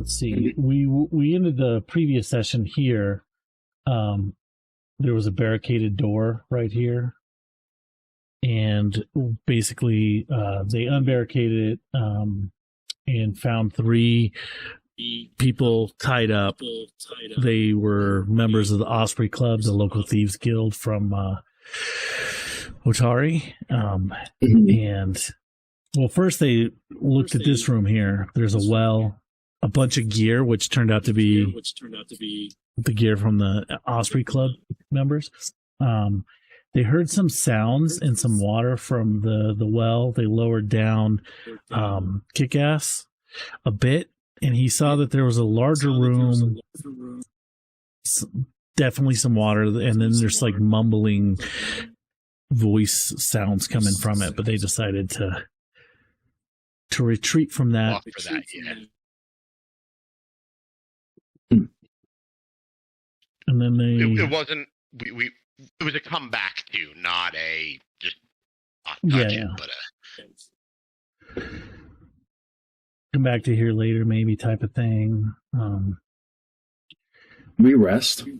let's see. We ended the previous session here. There was a barricaded door right here, and basically they unbarricaded it and found 3 people tied up. They were members of the Osprey Club, the local thieves guild from Otari. And well, first they looked at this room here. There's a well, a bunch of gear, which turned out to be the gear from the Osprey Club members. They heard some sounds and some water from the well. They lowered down Kick-Ass a bit, and he saw that there was a larger room, definitely some water, and then there's like mumbling voice sounds coming from it, but they decided to retreat from that. And then it wasn't, it was a comeback to, not a just not touch it, but come back to here later, maybe type of thing. We rest. We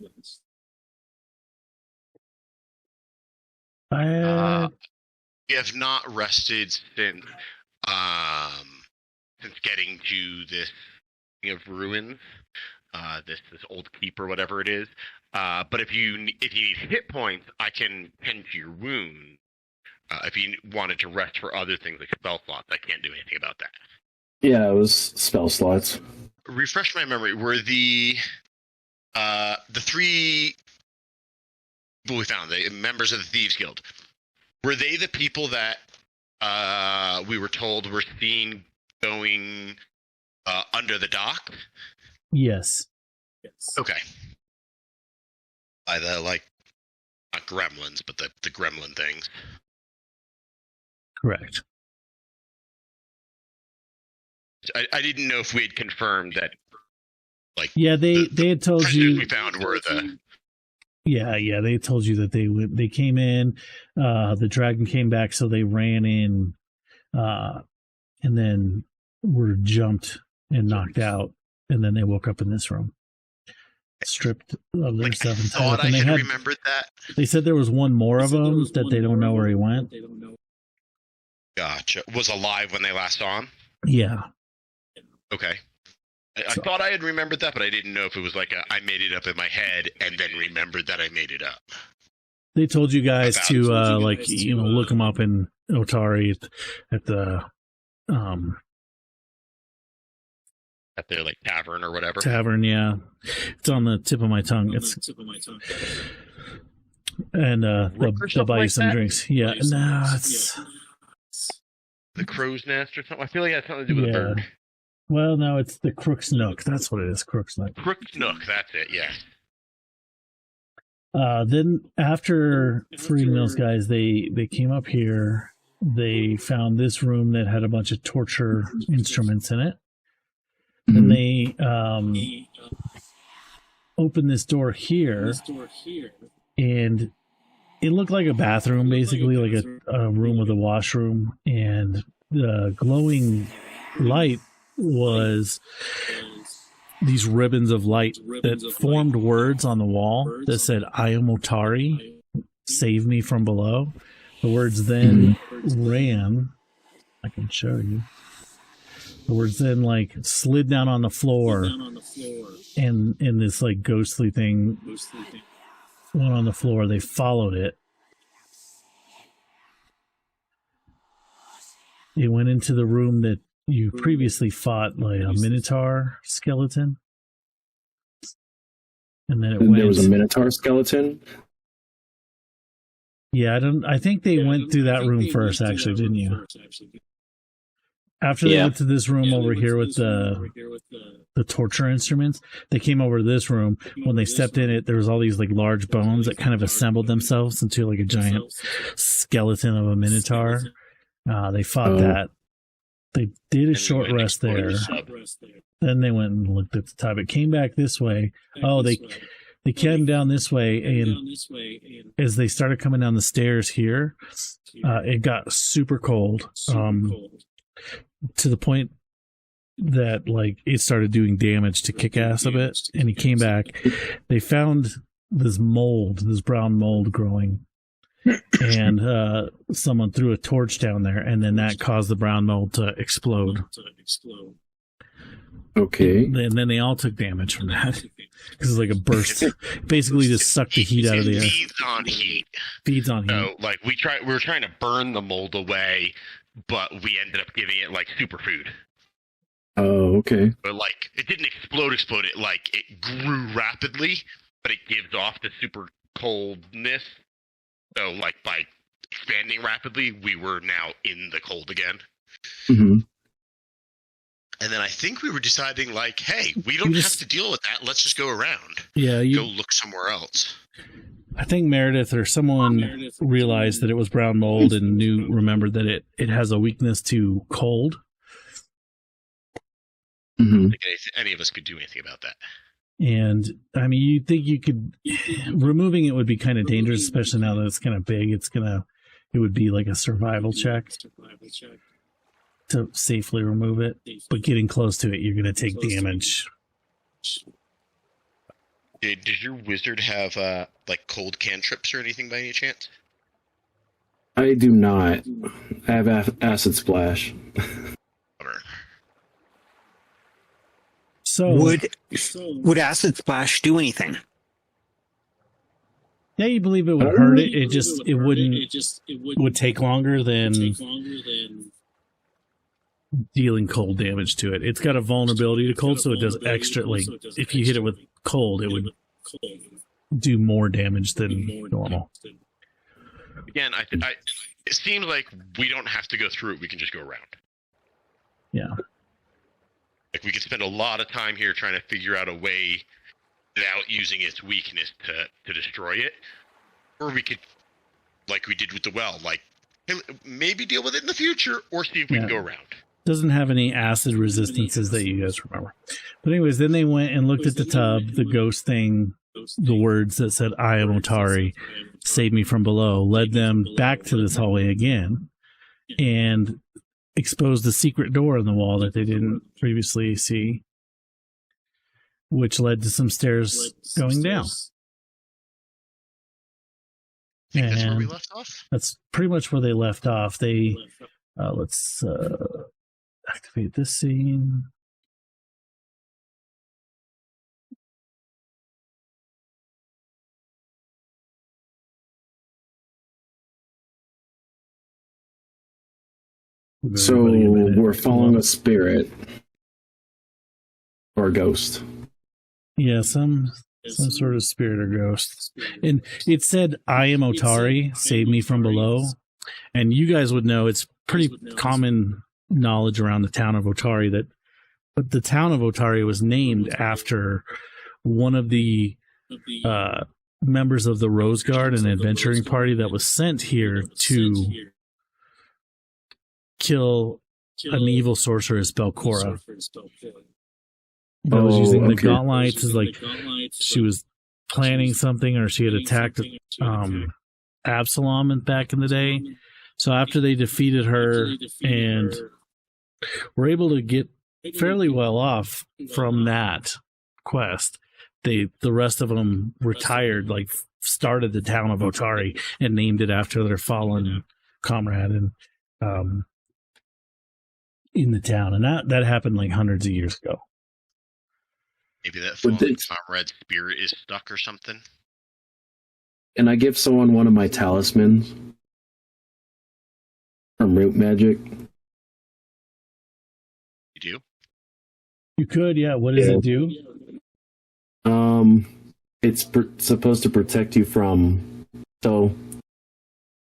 have not rested since getting to this thing of ruins, this old keep or whatever it is. But if you need hit points, I can tend to your wound. If you wanted to rest for other things like spell slots, I can't do anything about that. Yeah, it was spell slots. Refresh my memory. Were the 3 we found, the members of the Thieves Guild, were they the people that we were told were seen going under the dock? Yes. Okay. By the, like, not gremlins, but the gremlin things. Correct. I didn't know if we had confirmed that, like, yeah, they had told you we found were the. Yeah, they told you that they came in, the dragon came back, so they ran in, and then were jumped and knocked out, and then they woke up in this room, stripped of their stuff. I thought I had remembered that. They said there was one more of them that they don't know where he went. Gotcha. Was alive when they last saw him? Yeah. Okay. I thought I had remembered that, but I didn't know if it was like I made it up in my head and then remembered that I made it up. They told you guys to look them up in Otari at the at their like tavern or whatever. Tavern, yeah. It's on the tip of my tongue. And they'll buy you some drinks. Yeah, no, it's the crow's nest or something. I feel like it has something to do with a bird. Well, no, it's the Crook's Nook. That's what it is, Crook's Nook. Crook's Nook, that's it, yes. Then after freeing those guys, they came up here. They found this room that had a bunch of torture instruments in it. Mm-hmm. And they opened this door here. And it looked like a bathroom, basically, like a room with a washroom. And the glowing light was these ribbons of light that formed words on the wall that said, "I am Otari, save me from below." The words then ran. I can show you. The words then like slid down on the floor, and this like ghostly thing went on the floor. They followed it. It went into the room that you previously fought, like a Minotaur skeleton. And then there was a Minotaur skeleton? Yeah, I think they went through that room first, actually, didn't you? After they went to this room over here with the torture instruments, they came over to this room. When they stepped in it, there was all these like large bones that kind of assembled themselves into like a giant skeleton of a Minotaur. They fought that. They did a short rest there. Then they went and looked at the top. It came back this way. Oh, they came down this way, and as they started coming down the stairs here, it got super cold. To the point that like it started doing damage to Kick-Ass a bit, and he came back. They found this brown mold growing, and someone threw a torch down there, and then that caused the brown mold to explode. Okay. And then they all took damage from that because it's like a burst. Basically, just sucked the heat out of the air. Feeds on heat. So like we were trying to burn the mold away, but we ended up giving it like superfood. Oh, okay. But like it didn't explode. It like it grew rapidly, but it gives off the super coldness. So like by expanding rapidly, we were now in the cold again. Mm-hmm. And then I think we were deciding, like, hey, we don't have to deal with that. Let's just go around. Yeah, go look somewhere else. I think Meredith or someone realized that it was brown mold and remembered that it has a weakness to cold. Mm-hmm. I don't think any of us could do anything about that. And I mean, you think you could removing it would be kind of dangerous, especially now that it's kind of big. It would be like a survival check to safely remove it, but getting close to it, you're going to take damage. Did your wizard have like cold cantrips or anything by any chance? I do not. I have acid splash. So would acid splash do anything? Yeah, you believe it would hurt it. It would take longer than dealing cold damage to it. It's got a vulnerability to cold, so it does extra. Like if you hit it with cold, it would do more damage than normal. Again, it seems like we don't have to go through it. We can just go around. Yeah. Like we could spend a lot of time here trying to figure out a way without using its weakness to destroy it, or we could, like we did with the well, like maybe deal with it in the future, or see if we can go around. Doesn't have any acid resistances that you guys remember. But anyways, then they went and looked at the tub, the ghost thing, the words that said, "I am Otari, save me from below," led them back to this hallway again and exposed a secret door in the wall that they didn't previously see, which led to some stairs going down. I think that's where we left off? That's pretty much where they left off. They, let's activate this scene. So we're following a spirit or a ghost. Yeah, some sort of spirit or ghost. And it said, "I am Otari, save me from below." And you guys would know, it's pretty common knowledge around the town of Otari but the town of Otari was named after one of the members of the Rose Guard, an adventuring party that was sent here to kill an evil sorceress, Belcora. That was using the gauntlets as like she was planning something, or she had attacked Absalom back in the day. So after they defeated her and were able to get fairly well off from that quest, the rest of them retired, like started the town of Otari and named it after their fallen comrade and in the town. And that happened like hundreds of years ago. Maybe that fallen comrade spirit is stuck or something. Can I give someone one of my talismans from root magic? You do? You could, yeah. What does it do? It's supposed to protect you from. So,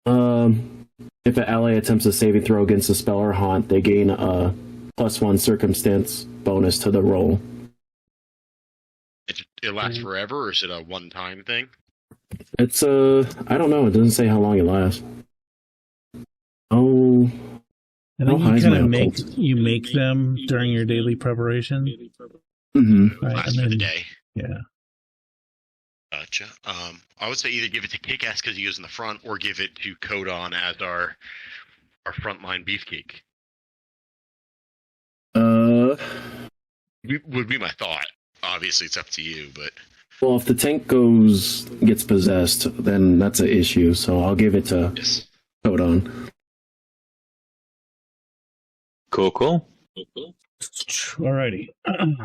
if an ally attempts a saving throw against a spell or haunt, they gain a +1 circumstance bonus to the roll. It lasts forever, or is it a one-time thing? It's I don't know. It doesn't say how long it lasts. Oh, I think you kind of make them during your daily preparation. Mm-hmm. Right, last for the day. Yeah. Gotcha. I would say either give it to Kick-Ass because he goes in the front, or give it to Codon as our frontline beefcake. Would be my thought. Obviously, it's up to you, but Well, if the tank gets possessed, then that's an issue. So I'll give it to yes. Codon. Cool. Alrighty.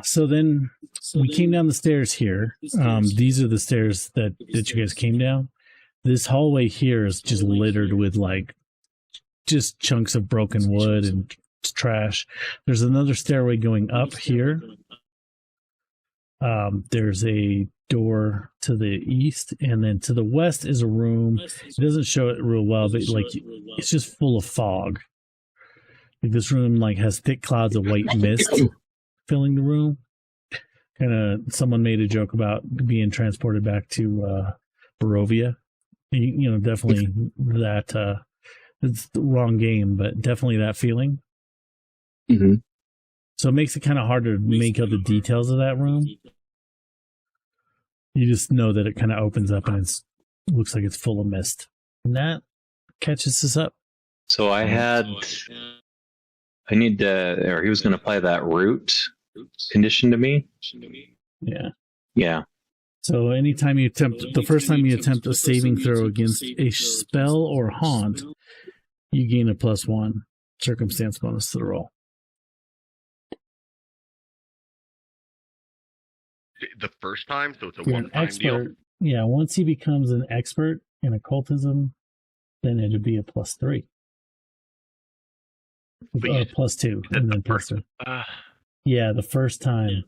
So then we came down the stairs here. These are the stairs that you guys came down. This hallway here is just littered with like just chunks of broken wood and trash. There's another stairway going up here. There's a door to the east, and then to the west is a room. It doesn't show it real well, but like it's just full of fog. Like this room like has thick clouds of white mist filling the room. Kind of someone made a joke about being transported back to Barovia. You know, definitely that it's the wrong game, but definitely that feeling. Mm-hmm. So it makes it kind of hard to make out the details of that room. You just know that it kind of opens up and it looks like it's full of mist. And that catches us up. So he was going to apply that root condition to me. Yeah. Yeah. So anytime the first time you attempt a saving throw against a spell or haunt, you gain a +1 circumstance bonus to the roll. The first time, so it's a You're an one-time deal. expert. Yeah, once he becomes an expert in occultism, then it'd be a +3. But Or +2, and then +3. Yeah, the first time.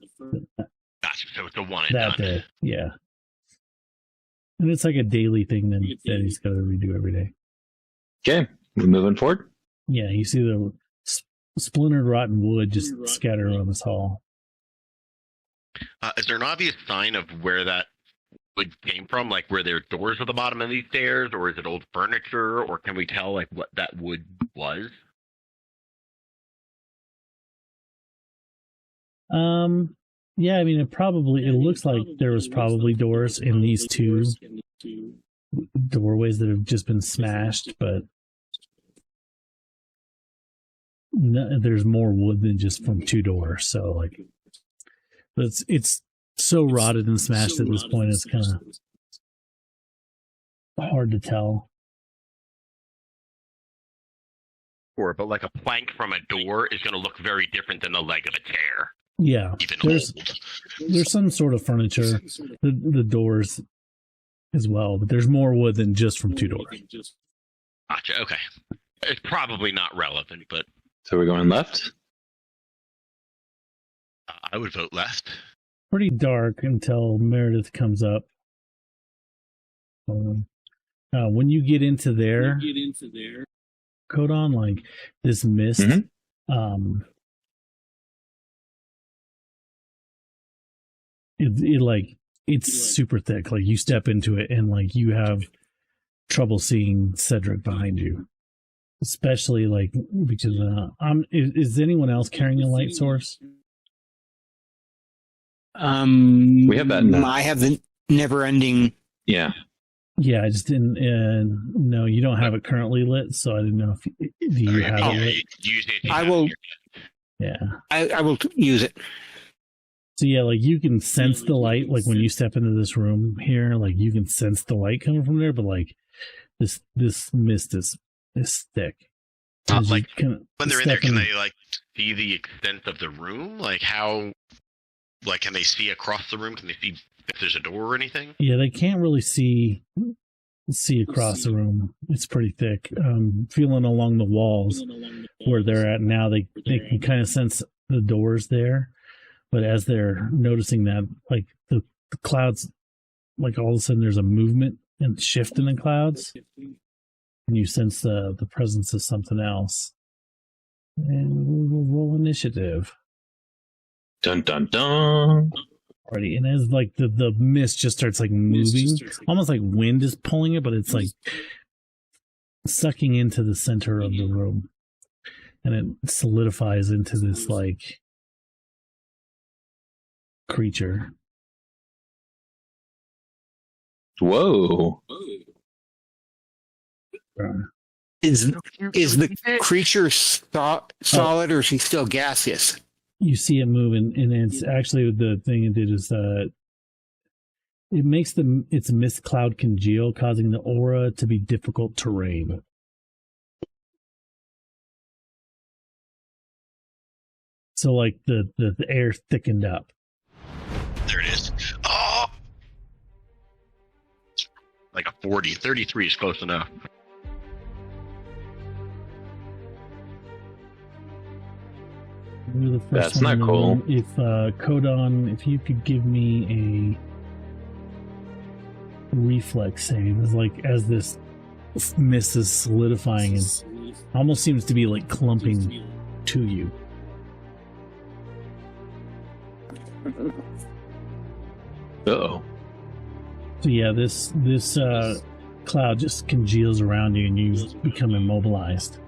Gotcha. So it's a one and That done. day, yeah. And it's like a daily thing that he's got to redo every day. Okay, we're moving forward. Yeah, you see the splintered rotten wood just scattered around this hall. Is there an obvious sign of where that wood came from? Like where there are doors at the bottom of these stairs, or is it old furniture, or can we tell like what that wood was? Yeah, I mean, it looks like there was probably doors in these two doorways that have just been smashed, but there's more wood than just from two doors. So like, it's so rotted and smashed at this point, it's kind of hard to tell. Or but like a plank from a door is going to look very different than the leg of a chair. Yeah, Even there's old. some sort of furniture, the doors as well, but there's more wood than just from two doors. Gotcha. Okay, it's probably not relevant, but So we're going left? I would vote left. Pretty dark until Meredith comes up. When you get into there, Codon, like this mist, it's super thick. Like you step into it and like you have trouble seeing Cedric behind you, especially like because is anyone else carrying a light source? We have that now. I have the never-ending. Yeah. Yeah, I just didn't. No, you don't have it currently lit, so I didn't know if you have it lit. Use it. I will. Yeah. I will use it. So yeah, like you can sense the light, like when you step into this room here, like you can sense the light coming from there, but like this mist is thick. Like when they're in there, can they like see the extent of the room? Like how? Like can they see across the room? Can they see if there's a door or anything? Yeah, they can't really see across the room. It's pretty thick. Feeling along the walls where they're at now, they can kind of sense the doors there. But as they're noticing that, like the clouds, like all of a sudden there's a movement and shift in the clouds, and you sense the presence of something else. And we'll roll initiative. Dun dun dun. Already, and as like the mist just starts like moving, almost like wind is pulling it, but it's like sucking into the center of the room, and it solidifies into this like creature. Whoa. Is the creature solid or is he still gaseous? you see it move, and it's actually the thing it did is it makes its mist cloud congeal, causing the aura to be difficult terrain. So like the air thickened up. There it is. Oh! Like a 40. 33 is close enough. You're the first That's one not in the cool. room. If Kodon, if you could give me a reflex save, it's like as this mist is solidifying and almost seems to be like clumping to you. Uh-oh. So yeah, this cloud just congeals around you and you become immobilized.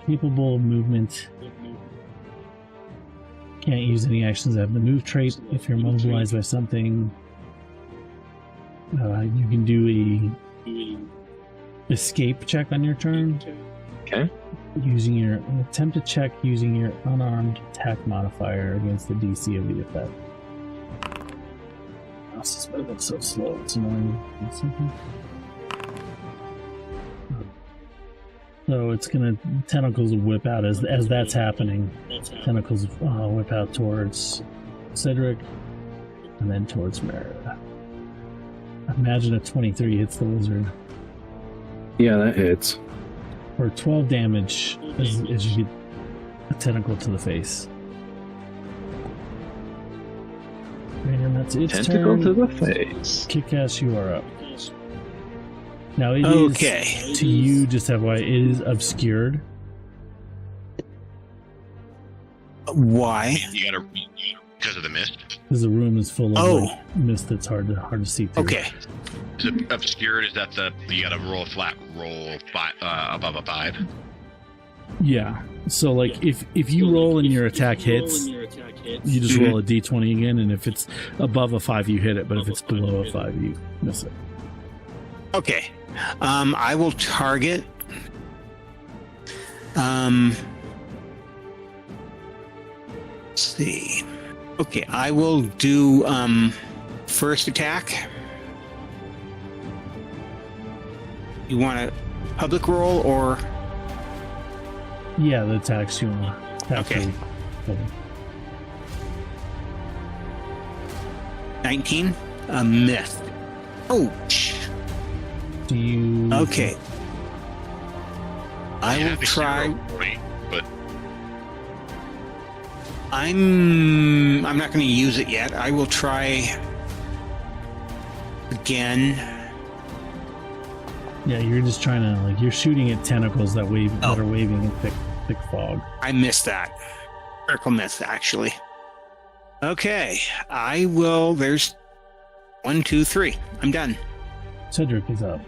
Capable of movement. Can't use any actions that have the move trait. If you're immobilized by something, you can do a escape check on your turn. Okay. Attempt to check using your unarmed attack modifier against the DC of the effect. This is moving so slow. It's annoying. So it's gonna tentacles whip out as that's happening. Tentacles whip out towards Cedric and then towards Merida. Imagine a 23 hits the wizard. Yeah, that hits. For 12 damage as you get a tentacle to the face. And that's its Tentacle turn. to the face. Kick-Ass, you are up. Now it is, Okay. to you, just FYI, it is obscured. Why? You gotta, because of the mist. Because the room is full of Oh. like, mist that's hard to see through. Okay. Is it obscured? Is that you gotta roll a flat roll above a 5? Yeah. So like if you roll and your attack hits, you just roll a d20 again, and if it's above a 5, you hit it, but if it's below a 5, you miss it. Okay. I will target. Let's see. Okay, I will do first attack. You want a public roll or? Yeah, the attacks you want. Okay. 19? A miss. Ouch. Do you? Okay. I will try. Point, but I'm not going to use it yet. I will try again. Yeah, you're just trying to you're shooting at tentacles that wave that are waving in thick fog. I missed that. Critical miss, actually. Okay, I will. There's 1, 2, 3. I'm done. Cedric is up.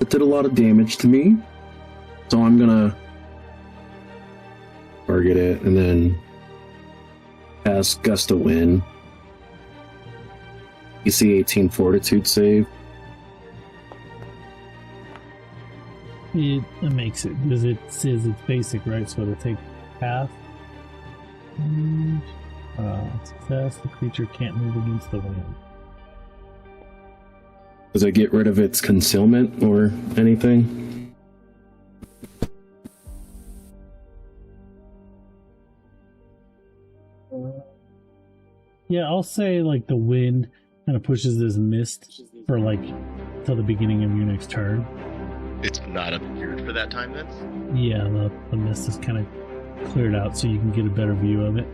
It did a lot of damage to me, so I'm gonna target it and then cast Gust of Wind. DC 18 Fortitude save. It makes it because it says it's basic, right? So to take half. Success. The creature can't move against the wind. Does it get rid of its concealment or anything? Yeah, I'll say the wind kind of pushes this mist for till the beginning of your next turn. it's not obscured for that time then? Yeah, the mist is kind of cleared out so you can get a better view of it.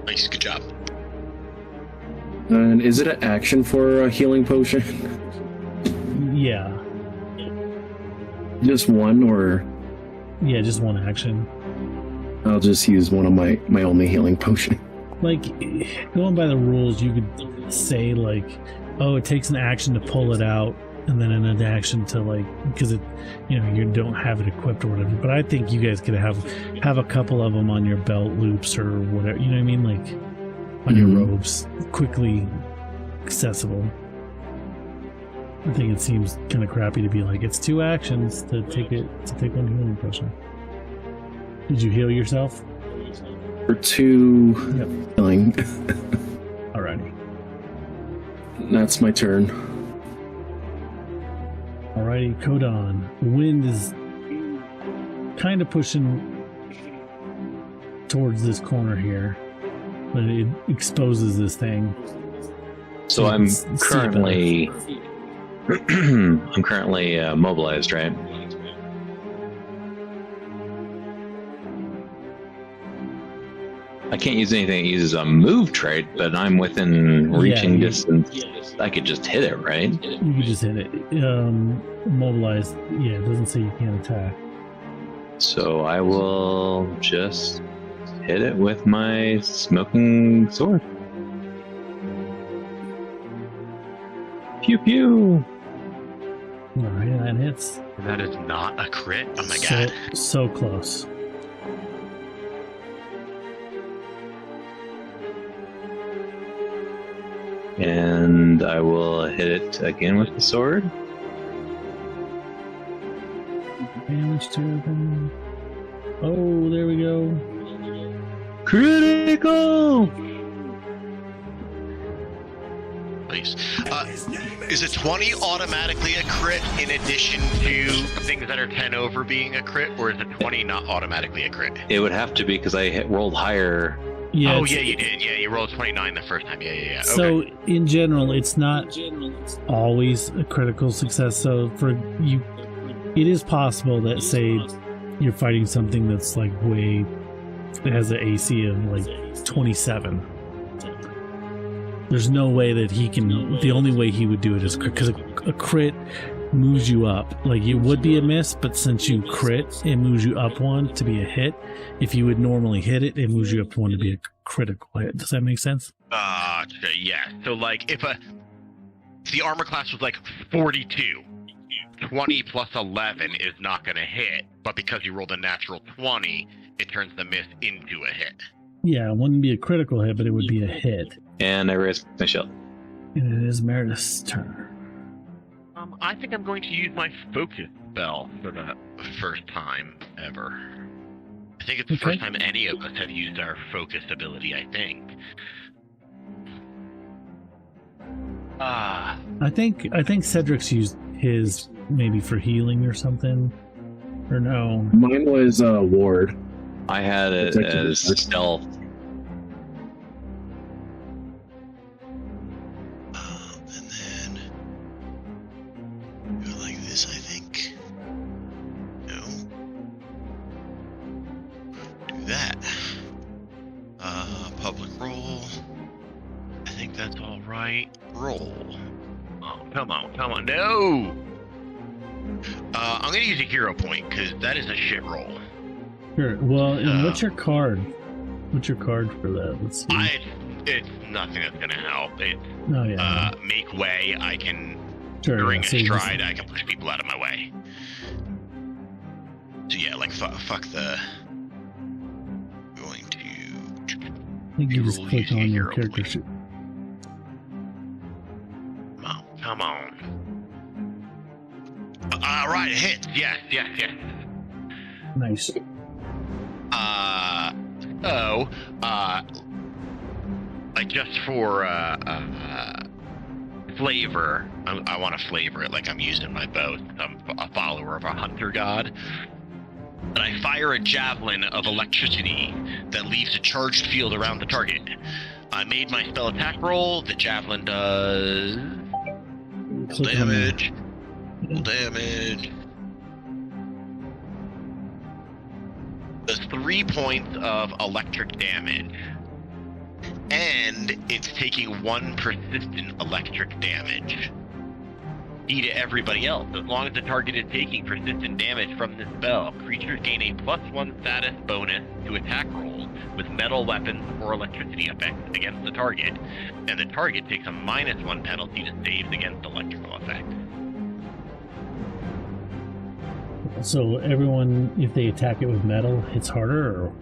Nice, good job. And is it an action for a healing potion? Yeah. Just one, or Yeah, just one action. I'll just use one of my only healing potion. Going by the rules, you could say oh, it takes an action to pull it out, and then an action to because it, you don't have it equipped or whatever. But I think you guys could have a couple of them on your belt loops or whatever. You know what I mean? On your robes, quickly accessible. I think it seems kind of crappy to be like, it's 2 actions to take 1 healing potion. Did you heal yourself? For 2 healing. Alrighty. That's my turn. Alrighty, Kodan. The wind is kind of pushing towards this corner here, but it exposes this thing. So I'm It's currently mobilized, right? I can't use anything that uses a move trait, but I'm within reaching distance. I could just hit it, right? You can just hit it. Mobilized. Yeah, it doesn't say you can't attack. So I will just hit it with my smoking sword. Pew pew! Alright, that hits. That is not a crit. Oh my god. So close. And I will hit it again with the sword. Damage to them. Oh, there we go. Critical! Nice. Is a 20 automatically a crit in addition to things that are 10 over being a crit, or is a 20 not automatically a crit? It would have to be because I rolled higher. Yeah, oh, yeah, you did. Yeah, you rolled 29 the first time. Yeah. So Okay. in general, it's not always a critical success. So for you, it is possible that, say, you're fighting something that's like it has an AC of like 27. There's no way that he can. The only way he would do it is because a crit moves you up. Like, it would be a miss, but since you crit, it moves you up 1 to be a hit. If you would normally hit it, it moves you up 1 to be a critical hit. Does that make sense? Yeah. So, like, if the armor class was like 42, 20 plus 11 is not going to hit, but because you rolled a natural 20, it turns the miss into a hit. Yeah, it wouldn't be a critical hit, but it would be a hit. And I raised my shield. And it is Meredith's turn. I think I'm going to use my focus spell for the first time ever. I think it's the first time any of us have used our focus ability, I think. I think Cedric's used his maybe for healing or something. Or no. Mine was ward. I had it as stealth. And then go like this, I think. No. Do that. Public roll. I think that's all right. Roll. Oh, come on. No! I'm going to use a hero point, because that is a shit roll. Sure. Well, and what's your card? What's your card for that? Let's see. It's nothing that's going to help. Oh, yeah. Make way. I can, Sure, during yeah, a so you just- stride, I can push people out of my way. So yeah, like, fuck the... Going to... I think you just roll click using on a your hero character point. sheet. Come on. Right, it hits. Yes. Nice. Like, just for flavor, I want to flavor it like I'm using my bow. I'm a follower of a hunter god. And I fire a javelin of electricity that leaves a charged field around the target. I made my spell attack roll. The javelin does Click on the- damage. Does 3 points of electric damage. And it's taking 1 persistent electric damage. To everybody else. As long as the target is taking persistent damage from this spell, creatures gain a +1 status bonus to attack rolls with metal weapons or electricity effects against the target, and the target takes a -1 penalty to saves against electrical effects. So everyone, if they attack it with metal, hits harder, or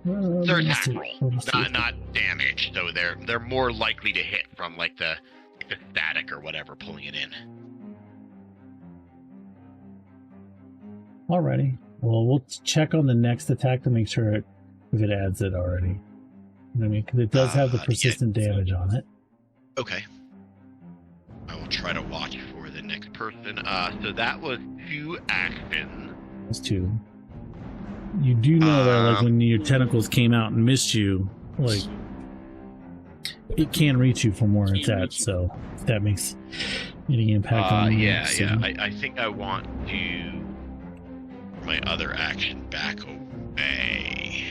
They're let's attack see. rolls, We'll see. not damage. So they're more likely to hit from like the like the static or whatever pulling it in. Alrighty. Well, we'll check on the next attack to make sure if it adds it already. You know what I mean? Because it does have the persistent damage on it. Okay. I will try to watch for the next person. So that was 2 actions. That's 2. You do know that, like, when your tentacles came out and missed you, like, it can reach you from where it's at. So if that makes any impact on you. Yeah. I think I want to my other action back away.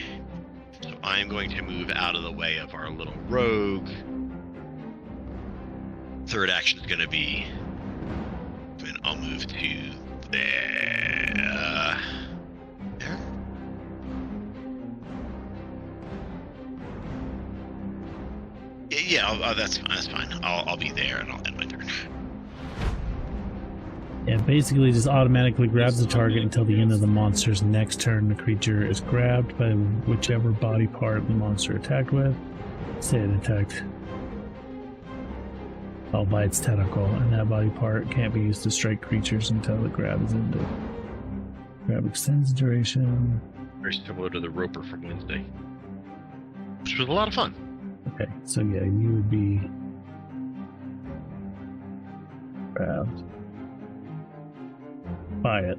So I'm going to move out of the way of our little rogue. Third action is going to be, and I'll move to there. There. Yeah, that's fine. That's fine. I'll be there, and I'll end my turn. Yeah, basically just automatically grabs the target until the end of the monster's next turn. The creature is grabbed by whichever body part the monster attacked with. Say it attacked by its tentacle, and that body part can't be used to strike creatures until the grab is ended. Grab extends the duration. Very similar to the Roper from Wednesday, which was a lot of fun. Okay, so yeah, you would be grabbed by it.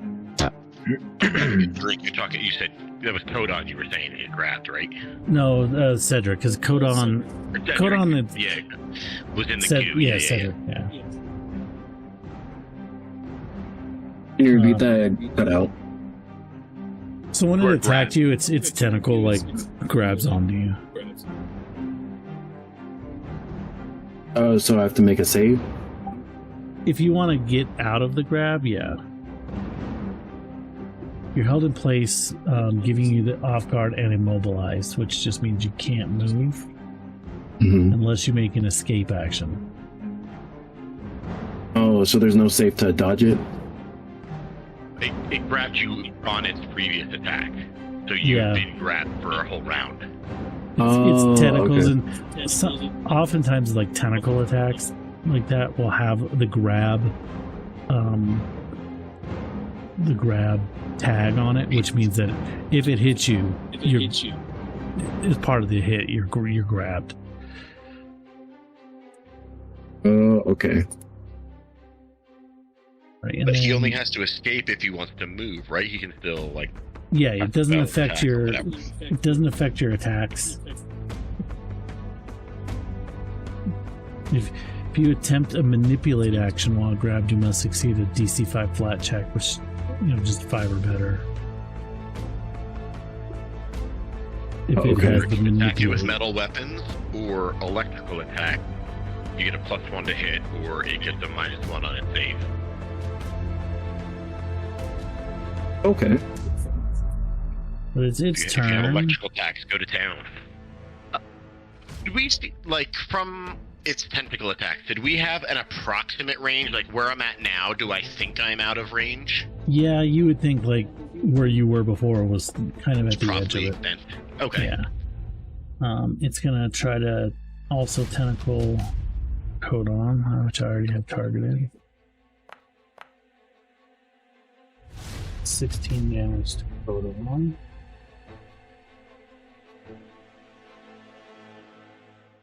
Drink, you're talking. You said that was Codon. You were saying it grabbed, right? No, Cedric, because Codon yeah, was in the queue. Yeah, Cedric. Yeah. Can you repeat that? Cut out. So when it attacked you, its tentacle like grabs onto you. Oh, so I have to make a save? If you want to get out of the grab, yeah. You're held in place, giving you the off guard and immobilized, which just means you can't move unless you make an escape action. Oh, so there's no save to dodge it? It grabbed you on its previous attack, so you've been grabbed for a whole round. It's tentacles, and oftentimes like tentacle attacks like that will have the grab tag on it, which means that if it hits you, as part of the hit, you're grabbed. Okay. Right, but he only has to escape if he wants to move, right? He can still like. Yeah, it doesn't affect your. It doesn't affect your attacks. If you attempt a manipulate action while grabbed, you must succeed a DC 5 flat check, which just 5 or better. If it has the attack you with manipulate. metal weapons or electrical attack, you get a +1 to hit, or it gets a -1 on its save. Okay. But it's If you have turn. electrical attacks, go to town. Did we see, like, from its tentacle attacks, did we have an approximate range? Like, where I'm at now, do I think I'm out of range? Yeah, you would think like where you were before was kind of at the edge of it. Then. Okay. Yeah. It's gonna try to also tentacle Codon, which I already have targeted. 16 damage to Codon.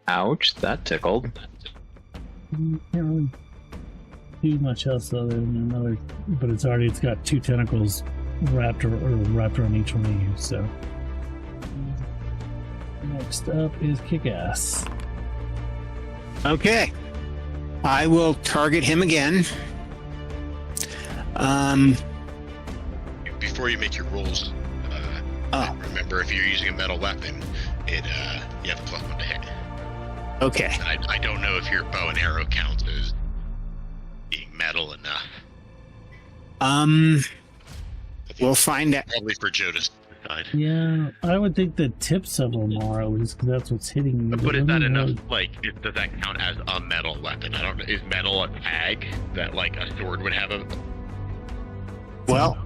Ouch, that tickled. Can't really do much else other than another, but it's got 2 tentacles wrapped around each one of you. So next up is Kick-Ass. Okay. I will target him again. Before you make your rolls, remember if you're using a metal weapon, you have a +1 to hit. Okay. And I don't know if your bow and arrow counts as being metal enough. We'll find out. Probably for Joe to decide. Yeah, I would think the tips of them are, at least because that's what's hitting you. But is that enough? Like, does that count as a metal weapon? I don't know. Is metal a tag that, like, a sword would have a... Well,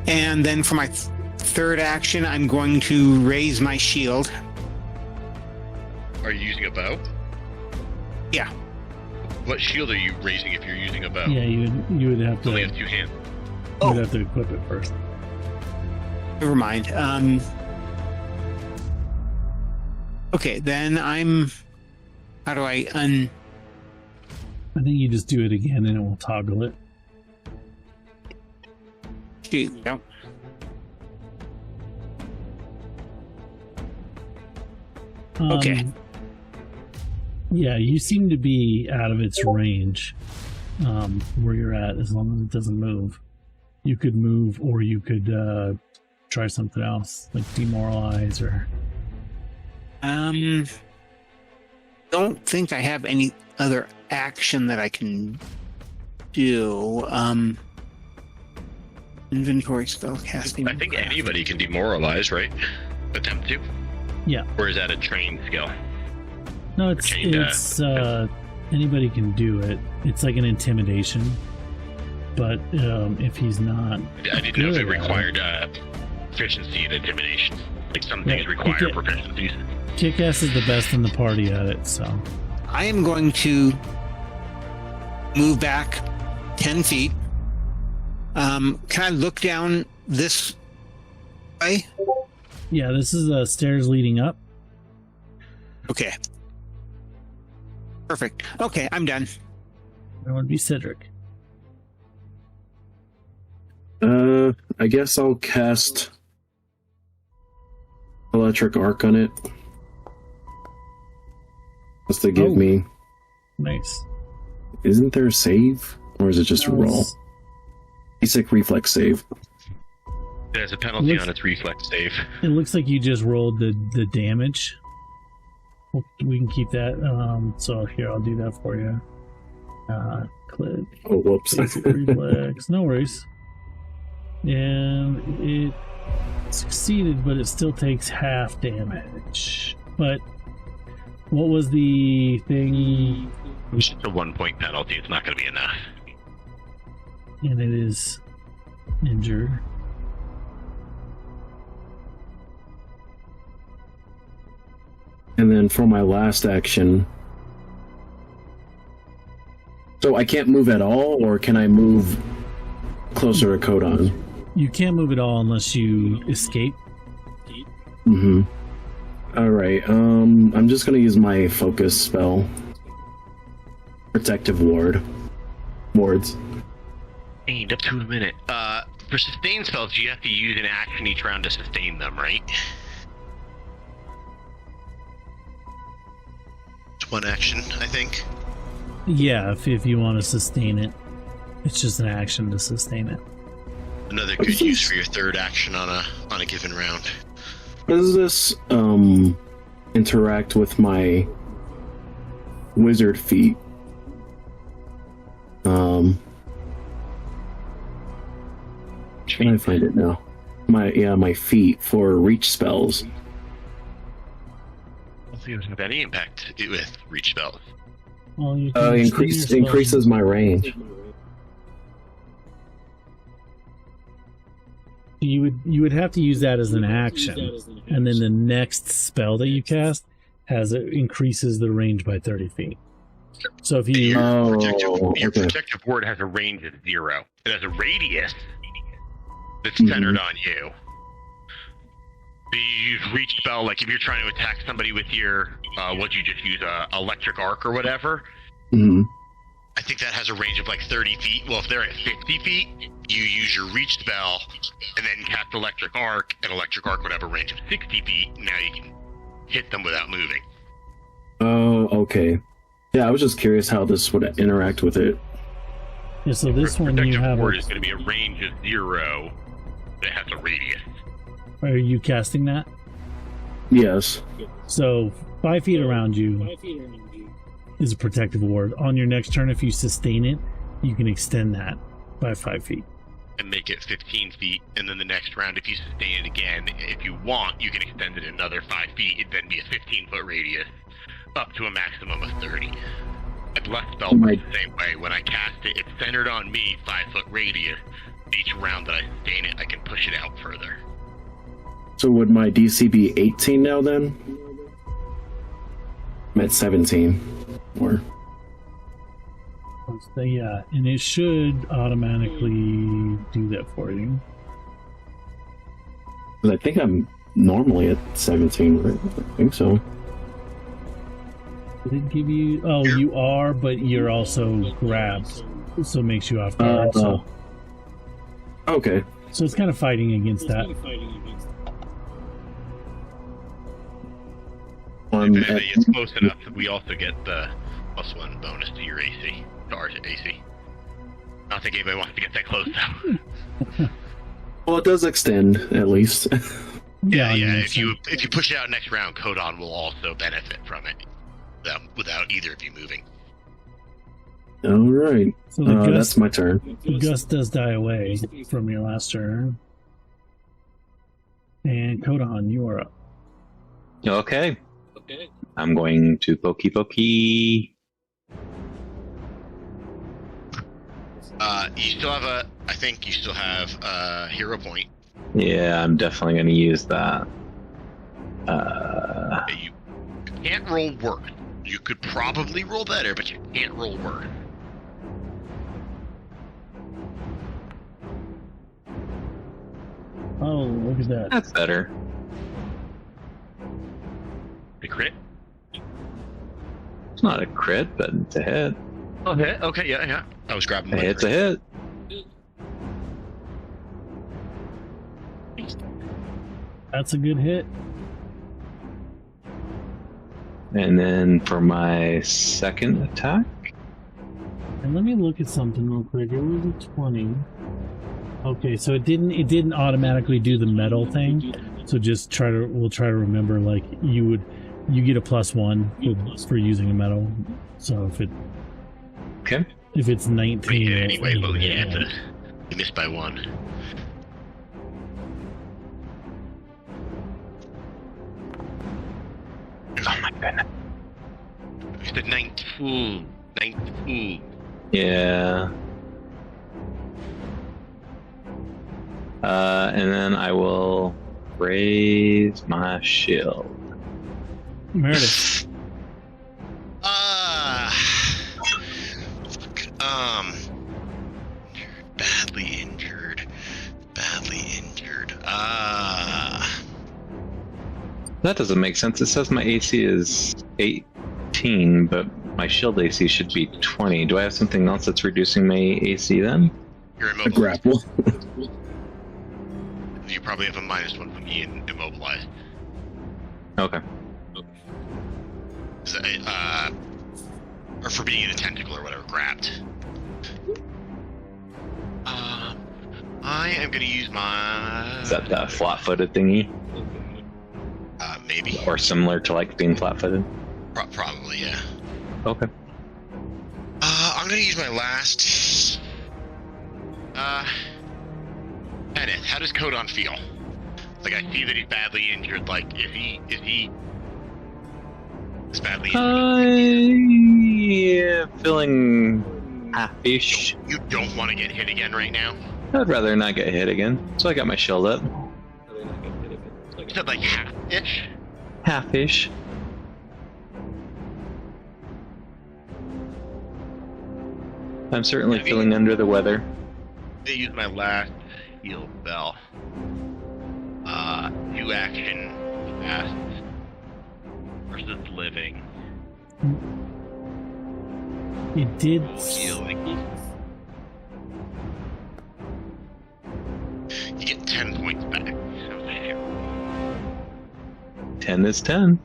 and then for my third action, I'm going to raise my shield. Are you using a bow? Yeah. What shield are you raising if you're using a bow? Yeah, you would have You to. only have two hands. You would have to equip it first. Never mind. Okay, then how do I I think you just do it again and it will toggle it. Yep. Okay. Yeah, you seem to be out of its range where you're at, as long as it doesn't move. You could move, or you could try something else, like demoralize, or... Don't think I have any other action that I can do. Inventory spell casting. I think anybody can demoralize, right? Attempt to. Yeah. Or is that a trained skill? No, it's anybody can do it. It's like an intimidation, but if he's not, I didn't know if it required proficiency in intimidation. Like some things require proficiencies. Kick-Ass is the best in the party at it, so I am going to move back 10 feet. Can I look down this way? yeah, this is stairs leading up. Okay. Perfect. Okay, I'm done. That would be Cedric. I guess I'll cast Electric Arc on it. Just to give me... Nice. Isn't there a save? Or is it just a roll? Basic reflex save. There's a penalty on its reflex save. It looks like you just rolled the damage. We can keep that. So here, I'll do that for you. Click. Oh, whoops. Basic reflex. No worries. And it succeeded, but it still takes half damage. But what was the thing? It's just a 1 point penalty. It's not going to be enough. And it is injured. And then for my last action... So I can't move at all, or can I move closer to Codon? You can't move at all unless you escape. Mm-hmm. Alright, I'm just gonna use my focus spell. Protective wards. Aimed up to a minute. For sustain spells, you have to use an action each round to sustain them, right? It's one action, I think. Yeah, if you want to sustain it, it's just an action to sustain it. Another good use for your third action on a given round. Does this interact with my wizard feat? Can I find it now? My feat for reach spells. I don't think it doesn't have any impact with reach spells. Well, you can extend your spell. Increases my range. You would have to use that as an action, and then the next spell that you cast increases the range by 30 feet. So if you Your protective ward has a range of 0. It has a radius that's centered on you. So you use reach spell, like if you're trying to attack somebody with your what you just use, electric arc or whatever. Mm-hmm. I think that has a range of like 30 feet. Well, if they're at 50 feet, you use your reach spell and then cast electric arc, and electric arc would have a range of 60 feet. Now you can hit them without moving. Oh, okay. Yeah, I was just curious how this would interact with it. Yeah, so this one you Protective have. ward is going to be a range of 0 that has a radius. Are you casting that? Yes. So 5 feet around you is a protective ward. On your next turn, if you sustain it, you can extend that by 5 feet. And make it 15 feet, and then the next round, if you sustain it again, if you want, you can extend it another 5 feet. It'd then be a 15-foot radius, up to a maximum of 30. And left spell works the same way. When I cast it, it's centered on me, 5-foot radius. Each round that I sustain it, I can push it out further. So would my DC be 18 now then? I'm at 17. Or Yeah, and it should automatically do that for you. 'Cause I think I'm normally at 17, right? I think so. Did it give you? Oh, you are, but you're also grabbed, so it makes you off guard. So Okay. it's kind of fighting against that. If it's close enough, we also get the +1 bonus to your AC, to our AC. I don't think anybody wants to get that close, though. Well, it does extend, at least. Yeah. If you push it out next round, Codon will also benefit from it, without either of you moving. Alright. So the gust, that's my turn. the gust does die away from your last turn. And Kodahan, you are up. Okay. I'm going to pokey. You still have I think you still have a hero point. Yeah, I'm definitely going to use that. You can't roll worse. You could probably roll better, but you can't roll worse. Oh, look at that. That's better. The crit? It's not a crit, but it's a hit. Okay, yeah. I was grabbing A my hit's a hit. That's a good hit. And then for my second attack, And let me look at something real quick. It was a 20. Okay, so it didn't automatically do the metal thing. So just we'll try to remember, like, you get a +1 for using a metal. So okay. if it's 19 Yeah, anyway, but you missed by 1. Oh my goodness. You said 19. 19. Yeah. And then I will raise my shield. Meredith. Badly injured. That doesn't make sense. It says my AC is 18, but my shield AC should be 20. Do I have something else that's reducing my AC then? You're A immobilized. grapple. You probably have a -1 from being immobilized. Okay. Or for being in a tentacle or whatever, grabbed. I am going to use my... Is that that flat-footed thingy? Maybe. Or similar to like being flat-footed? Probably, yeah. Okay. I'm going to use my last... Kenneth, how does Codon feel? Like, I see that he's badly injured. Like, is he badly injured? Feeling half-ish. You don't want to get hit again right now? I'd rather not get hit again. So I got my shield up. You said like half-ish? Half-ish. I'm certainly feeling under the weather. I use my last heal spell. 2 action fast versus living. It did. Healing. You get 10 points back. 10 is 10.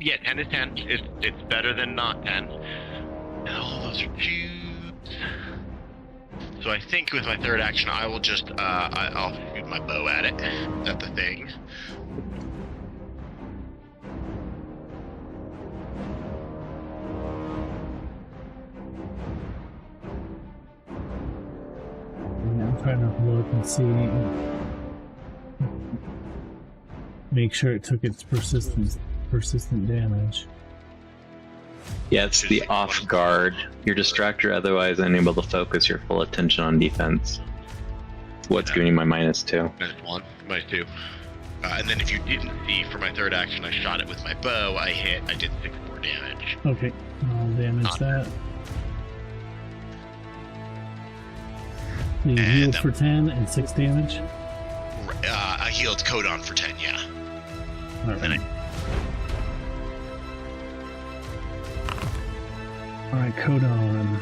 Yeah, 10 is 10. It's better than not 10. And all those are cubes. So I think with my third action, I will just I'll shoot my bow at it, at the thing. I'm trying to look and see. Make sure it took its persistent damage. Yeah, it's the off guard. You're distracted or otherwise unable to focus your full attention on defense. What's giving you my -2? -1, -2. And then if you didn't see, for my third action, I shot it with my bow. I did 6 more damage. Okay, I'll damage that. You heal And, for 10 and 6 damage. I healed Codon for 10, yeah. All right. And All right, Codon.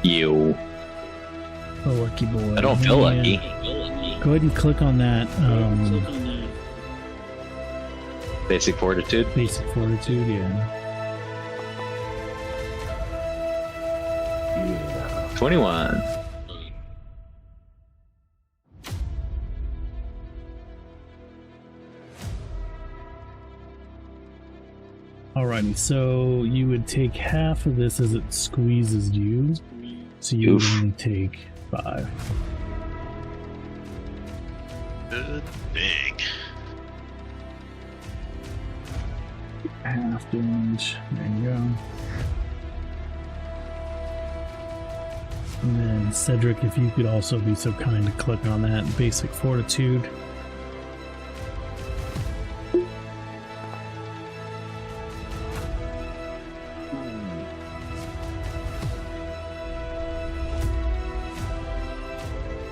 You. Oh, lucky boy. I don't feel lucky. Go ahead and click on that Basic fortitude. basic fortitude. Yeah. 21. Alrighty, so you would take half of this as it squeezes you. So you would Oof. only take 5. good thing. Half damage. There you go. And then Cedric, if you could also be so kind to click on that basic fortitude.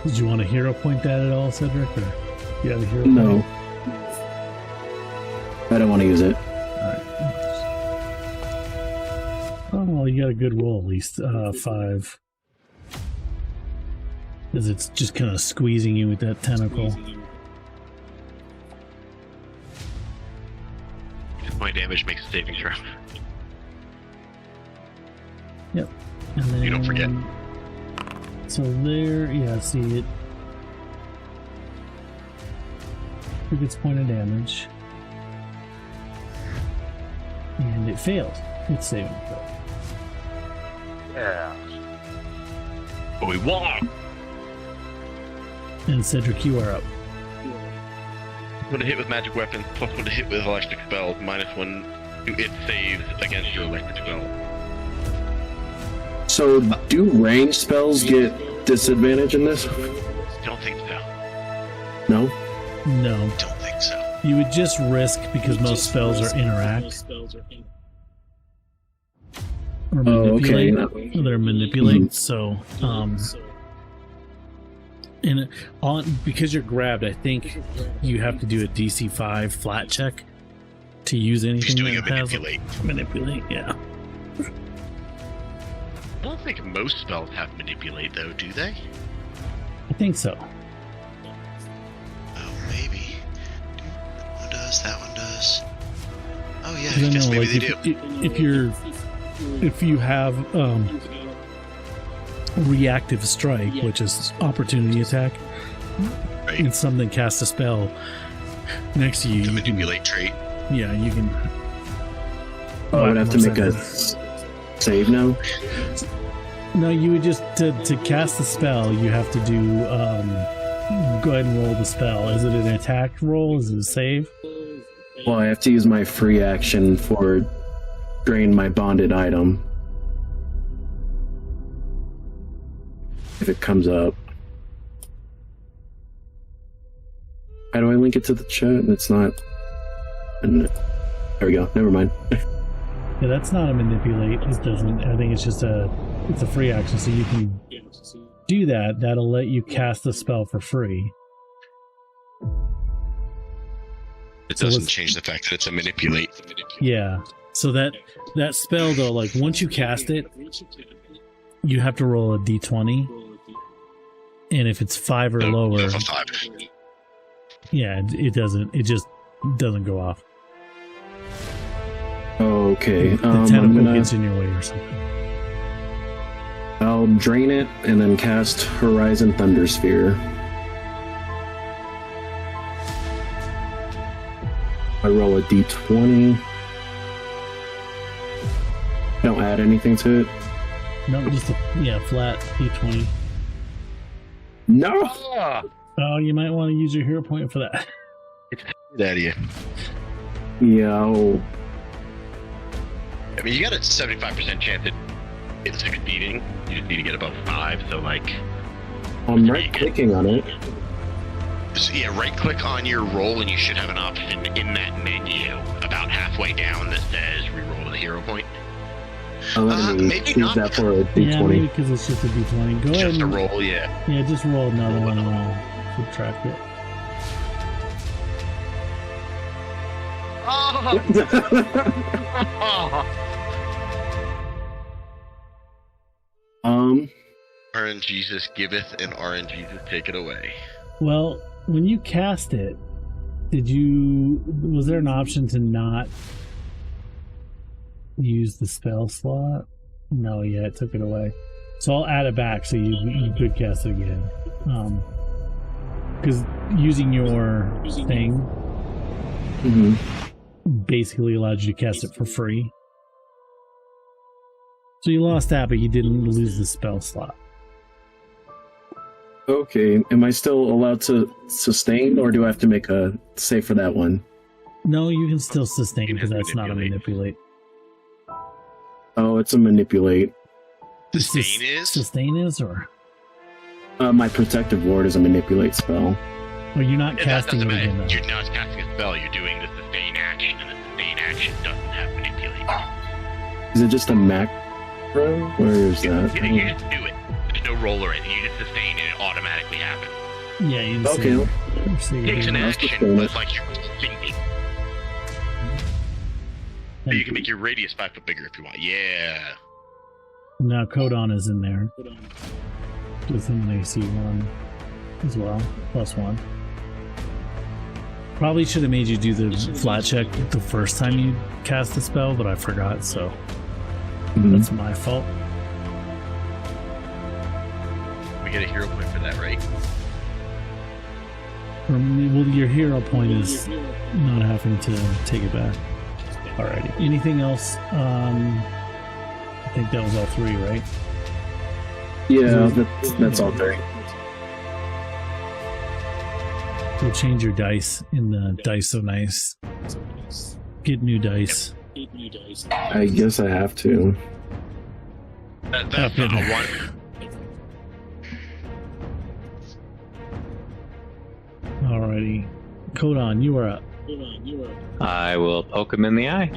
Did you want to hero point that at all, Cedric? Or you have a hero No. point? I don't want to use it. Alright. Oh, well, you got a good roll at least. 5. Because it's just kind of squeezing you with that tentacle. 2 point damage makes a saving throw. Yep. And then, You don't forget. So there, yeah, see it. It gets point of damage. And it failed. It's saving throw. But we won! And Cedric, you are up. When to hit with magic weapons, plus when to hit with electric spells, -1 to it saves against your electric spell. So, do range spells get disadvantage in this? Don't think so. No? No. Don't think so. You would just risk because most spells are interact. Or Oh, okay. manipulate. They're manipulate. So, and on because you're grabbed, I think you have to do a DC 5 flat check to use anything. He's doing a that has manipulate. Manipulate, yeah. I don't think most spells have manipulate, though, do they? I think so. Oh, maybe. That one does, that one does. Oh, yeah, 'Cause I guess maybe like, they do. if you have reactive strike, which is opportunity attack, Right. and something casts a spell next to you, The you can, manipulate trait. yeah, you can. Oh, I would have to make a save now? No, you would just to cast the spell. You have to do. Go ahead and roll the spell. Is it an attack roll? Is it a save? Well, I have to use my free action for drain my bonded item. If it comes up. How do I link it to the chat? It's not. There we go. Never mind. Yeah, that's not a manipulate. It doesn't. I think it's just it's a free action, so you can do that. That'll let you cast the spell for free. It So doesn't let's- change the fact that it's a manipulate. Yeah. So that spell though, like once you cast it, you have to roll a d20, and if it's 5 or lower, Level 5. yeah, it doesn't. It just doesn't go off. Okay. The I'm tentacle gonna, gets in your way or something. I'll drain it and then cast Horizon Thundersphere. I roll a d20. Don't add anything to it. No, just flat d20. No! Oh, you might want to use your hero point for that. Get out of here. Yeah, I mean, you got a 75% chance at it succeeding. You just need to get above 5, so like... I'm right-clicking on it. So, yeah, right-click on your roll, and you should have an option in that menu about halfway down that says reroll with a hero point. Let me maybe choose not. that for a Yeah, maybe d20. because it's just a d20. Go ahead Just a and roll, yeah. Yeah, just roll another one and I'll subtract it. Oh! um, RNGesus giveth and RNGesus take it away. Well, when you cast it, was there an option to not use the spell slot? No, yeah, it took it away. So I'll add it back so you could cast it again. Because using your thing mhm. basically allowed you to cast it for free. So you lost that, but you didn't lose the spell slot. Okay, am I still allowed to sustain, or do I have to make a save for that one? No, you can still sustain You because can that's not a manipulate. Oh, it's a manipulate. Sustain is? Sustain is, or My protective ward is a manipulate spell. or you're not That casting doesn't it matter. again. Though. You're not casting a spell, you're doing the sustain action, and the sustain action doesn't have manipulate. Is it just a macro? Where is that? You just do it. There's no roll or anything. You just sustain and it automatically happens. Yeah, you can Okay. see. Takes an I'll action, sustain but it. it's like you're thinking. But you can make your radius 5 foot bigger if you want. Yeah. Now Codon is in there. With him an AC 1 as well, +1. Probably should have made you do the flat check the first time you cast the spell, but I forgot, so Mhm. that's my fault. We get a hero point for that, right? Well, your hero point is not having to take it back. Alrighty. Anything else? I think that was all 3, right? Yeah, that's all three. Go change your dice in the Dice So Nice. Get new dice. I guess I have to. That's not a 1. Alrighty. Codon, you are up. I will poke him in the eye.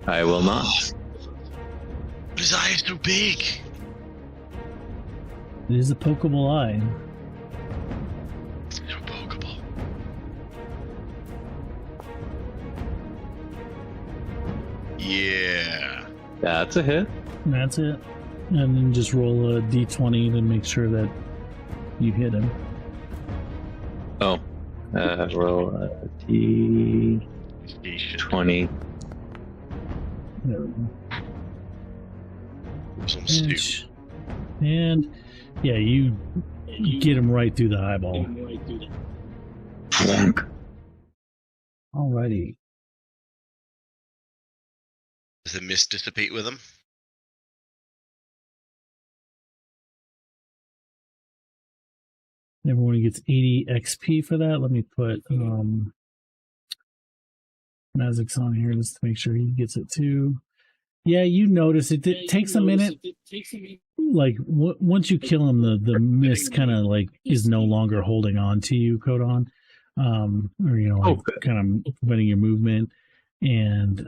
I will not. But his eye is so big. It is a pokeable eye. So pokeable. Yeah. That's a hit. And that's it. And then just roll a d20 to make sure that you hit him. Oh. Roll a D20. There we go. Some stew. And yeah, you get him right through the eyeball. Alrighty. Does the mist dissipate with him? Everyone gets 80 XP for that. Let me put Mazik's on here just to make sure he gets it too. Yeah, you notice it takes a minute. Like once you kill him, the mist kind of like is no longer holding on to you, Codon, or you know, like kind of preventing your movement, and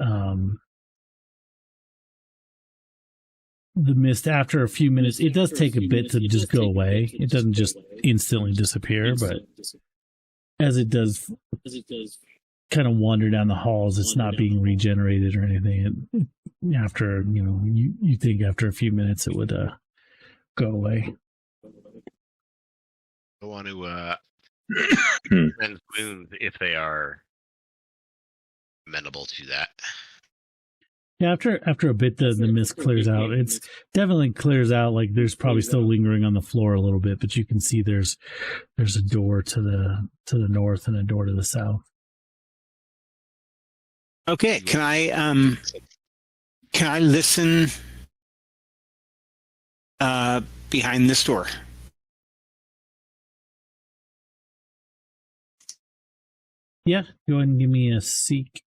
the mist after a few minutes, it does take a bit to just go away. It doesn't just instantly disappear, but as it does kind of wander down the halls, it's not being regenerated or anything. After, you know, you think after a few minutes it would go away. I want to cleanse wounds if they are amenable to that. Yeah, after a bit, the mist clears out. It's definitely clears out. Like there's probably still lingering on the floor a little bit, but you can see there's a door to the north and a door to the south. Okay, can I listen behind this door? Yeah, go ahead and give me a seek.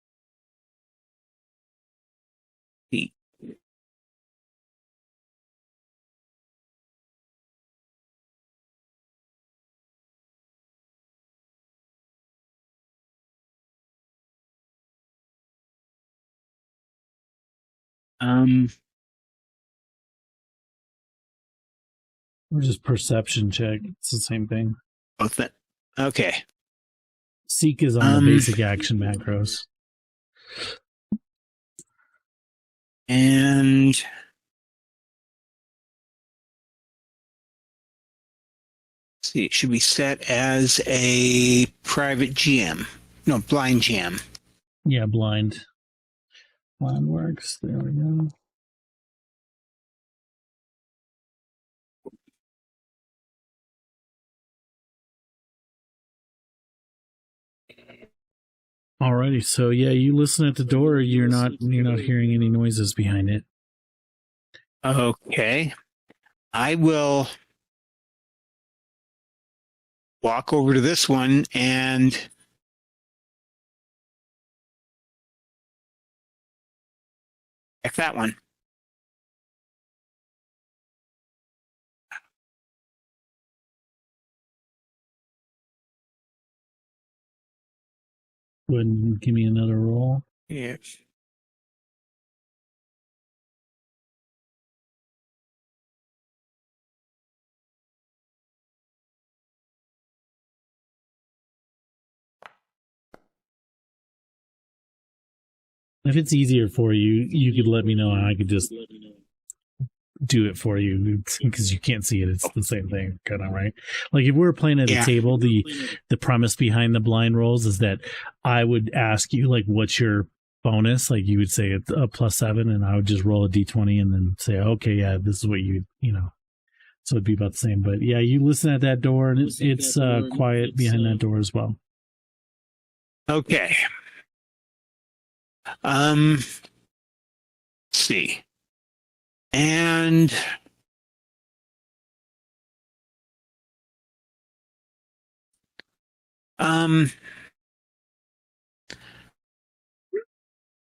Or just perception check. It's the same thing. Both that. Okay. Seek is on the basic action macros. And let's see, it should be set as a private GM. No, blind GM. Yeah, blind. Blind works. There we go. Alrighty, so yeah, you listen at the door. You're not hearing any noises behind it. Okay. I will walk over to this one and check that one. Go ahead and give me another roll. Yeah. If it's easier for you, you could let me know and I could just do it for you because you can't see it. It's the same thing, kind of, right? Like if we were playing at a table, the premise behind the blind rolls is that I would ask you, like, what's your bonus? Like you would say it's a +7 and I would just roll a d20 and then say, okay, yeah, this is what you know. So it'd be about the same. But yeah, you listen at that door and it's quiet behind that door as well. Okay. Let's see. And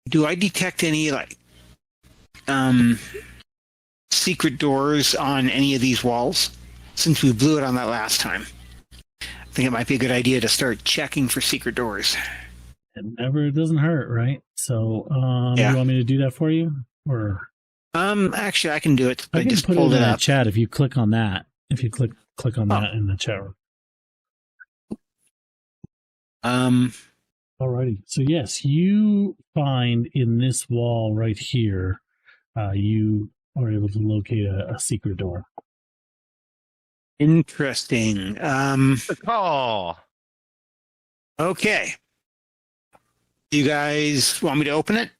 do I detect any secret doors on any of these walls? Since we blew it on that last time, I think it might be a good idea to start checking for secret doors. It doesn't hurt, right? So, Yeah. You want me to do that for you, or actually, I can do it. I can just put it pulled in it the up. chat if you click on that. If you click on that in the chat room. Alrighty. So yes, you find in this wall right here, you are able to locate a secret door. Interesting. The call. Okay. You guys want me to open it?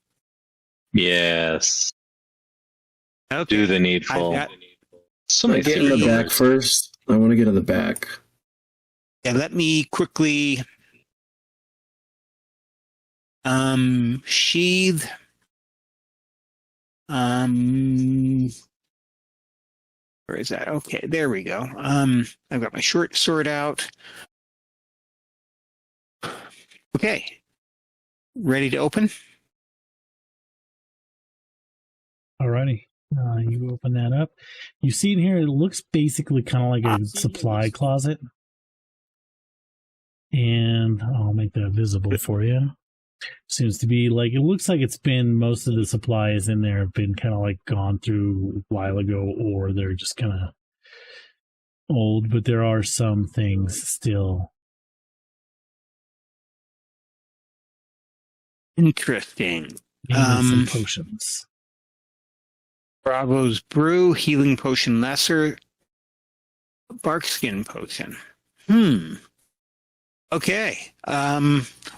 Yes. Okay. Do the needful. So many Get in the back first. I want to get in the back. Yeah, let me quickly sheath. Where is that? Okay, there we go. I've got my short sword out. Okay. Ready to open? Alrighty. You open that up. You see in here, it looks basically kind of like a supply closet. And I'll make that visible for you. Seems to be like, it looks like it's been, most of the supplies in there have been kind of like gone through a while ago, or they're just kind of old, but there are some things still. Interesting. Some potions. Bravo's Brew, Healing Potion Lesser, Barkskin Potion. Okay.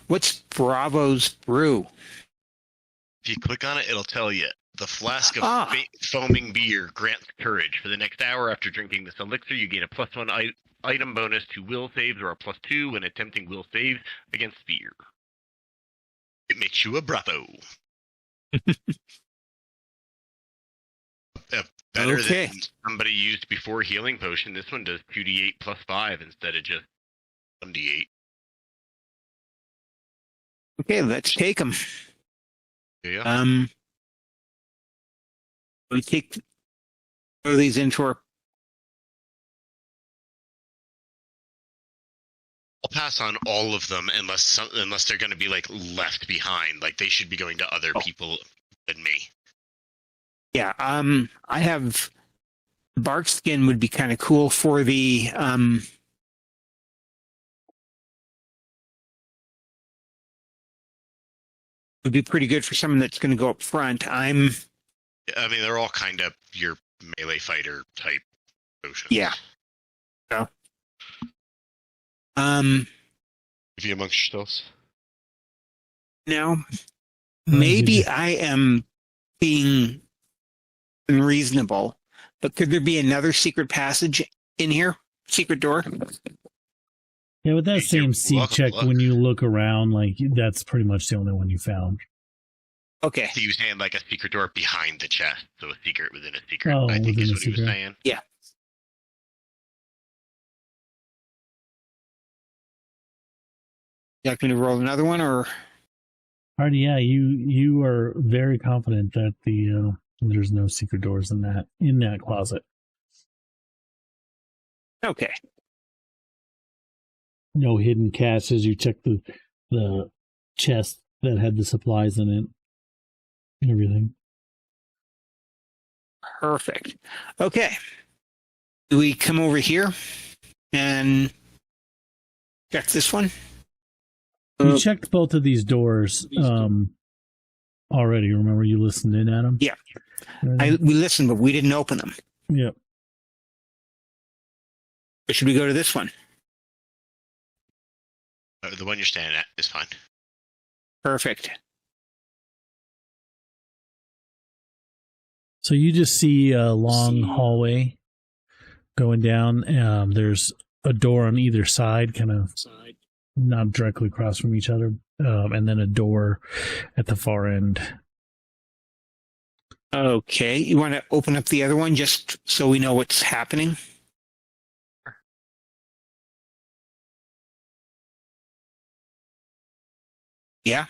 What's Bravo's Brew? If you click on it, it'll tell you. The flask of foaming beer grants courage. For the next hour after drinking this elixir, you gain a +1 item bonus to will saves or a +2 when attempting will saves against fear. It makes you a bravo. Better than somebody used before healing potion. This one does 2d8 +5 instead of just 1d8. Okay, let's take them. Yeah. We throw these into our. I'll pass on all of them unless they're going to be like left behind. Like they should be going to other people than me. Yeah, I have bark skin would be kind of cool for the would be pretty good for someone that's going to go up front. I mean, they're all kind of your melee fighter type potions. Yeah. So, If you amongst yourselves. now maybe I am being unreasonable, but could there be another secret passage in here? Secret door? Yeah, with that You're same seek welcome to check, look. when you look around, like that's pretty much the only one you found. Okay. He was saying like a secret door behind the chest, so a secret within a secret. Oh, I think within is a what he was secret. saying. You like me to roll another one, or Alrighty, yeah, you are very confident that there's no secret doors in that closet. okay? No hidden caches. You check the chest that had the supplies in it and everything. Perfect. Okay. Do we come over here and check this one? You checked both of these doors already. Remember, you listened in at them. Yeah. We listened, but we didn't open them. Yep. Or should we go to this one? The one you're standing at is fine. Perfect. So you just see a long hallway going down. There's a door on either side, kind of not directly across from each other, and then a door at the far end. Okay. You want to open up the other one just so we know what's happening? Yeah.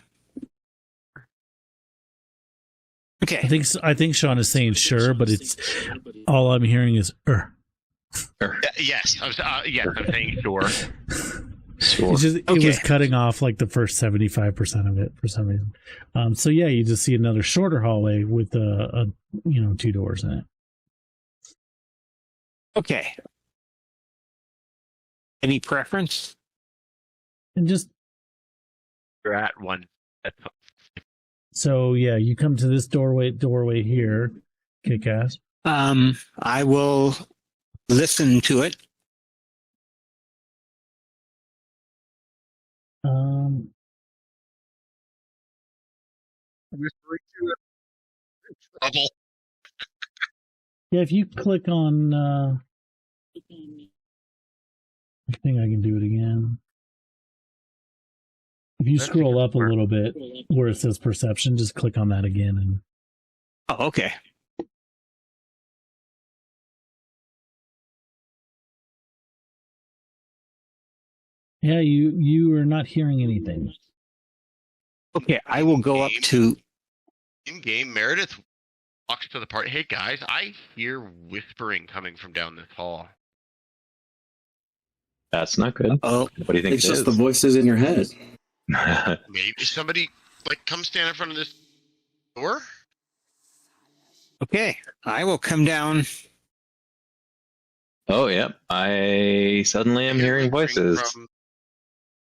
Okay. I think Sean is saying sure, but it's all I'm hearing is Yes, I'm saying sure. Sure. It was cutting off like the first 75% of it for some reason. So yeah, you just see another shorter hallway with a two doors in it. Okay. Any preference? And just You're at one. so yeah, you come to this doorway here, kick ass. I will listen to it. Trouble. Yeah, if you click on I think I can do it again. If you scroll up a little bit where it says perception, just click on that again and Oh, okay. yeah, you are not hearing anything. Okay, I will go up to. In game, Meredith walks to the party. Hey guys, I hear whispering coming from down this hall. That's not good. Oh, What do you think It's it just is? the voices in your head. Maybe somebody come stand in front of this door. okay. I will come down. Oh, yep. I suddenly am I hear hearing whispering voices. from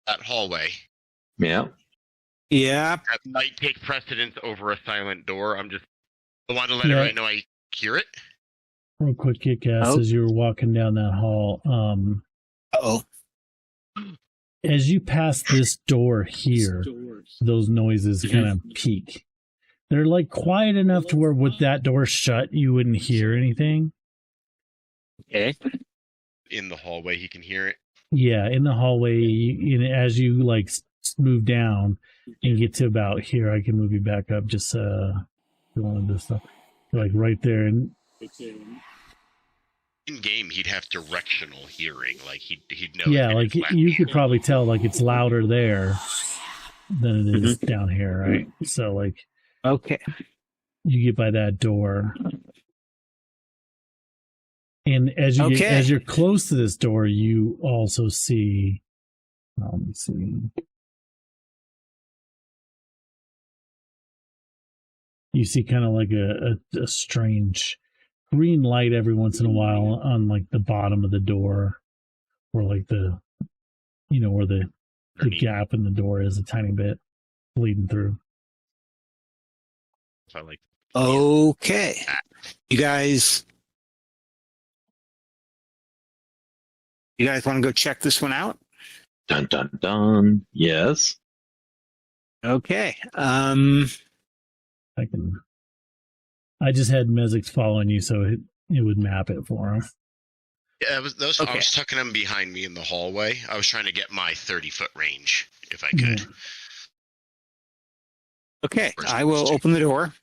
that hallway. Yeah. Yeah. That might take precedence over a silent door. I want to let Yeah. everybody know I hear it. Real quick, kick ass, Oh. as you were walking down that hall. Oh. As you pass this door here, those noises kind of peak. They're like quiet enough to where with that door shut, you wouldn't hear anything. Okay. In the hallway, he can hear it. Yeah, in the hallway, as you move down and get to about here, I can move you back up just doing this stuff. Like right there, and In game, he'd have directional hearing. Like he'd know. yeah, if like it's you left could ear. probably tell like it's louder there than it is down here, right? So like Okay. you get by that door, and as you Okay. as you're close to this door, you also see. Let me see. you see kind of like a strange green light every once in a while on like the bottom of the door, or like the, where the gap in the door is a tiny bit bleeding through. So I like. Okay. You guys want to go check this one out? Dun dun dun. Yes. Okay. I just had Mezix following you, so it would map it for him. Yeah, I was Okay. tucking him behind me in the hallway. I was trying to get my 30-foot range, if I could. Okay, I will open the door.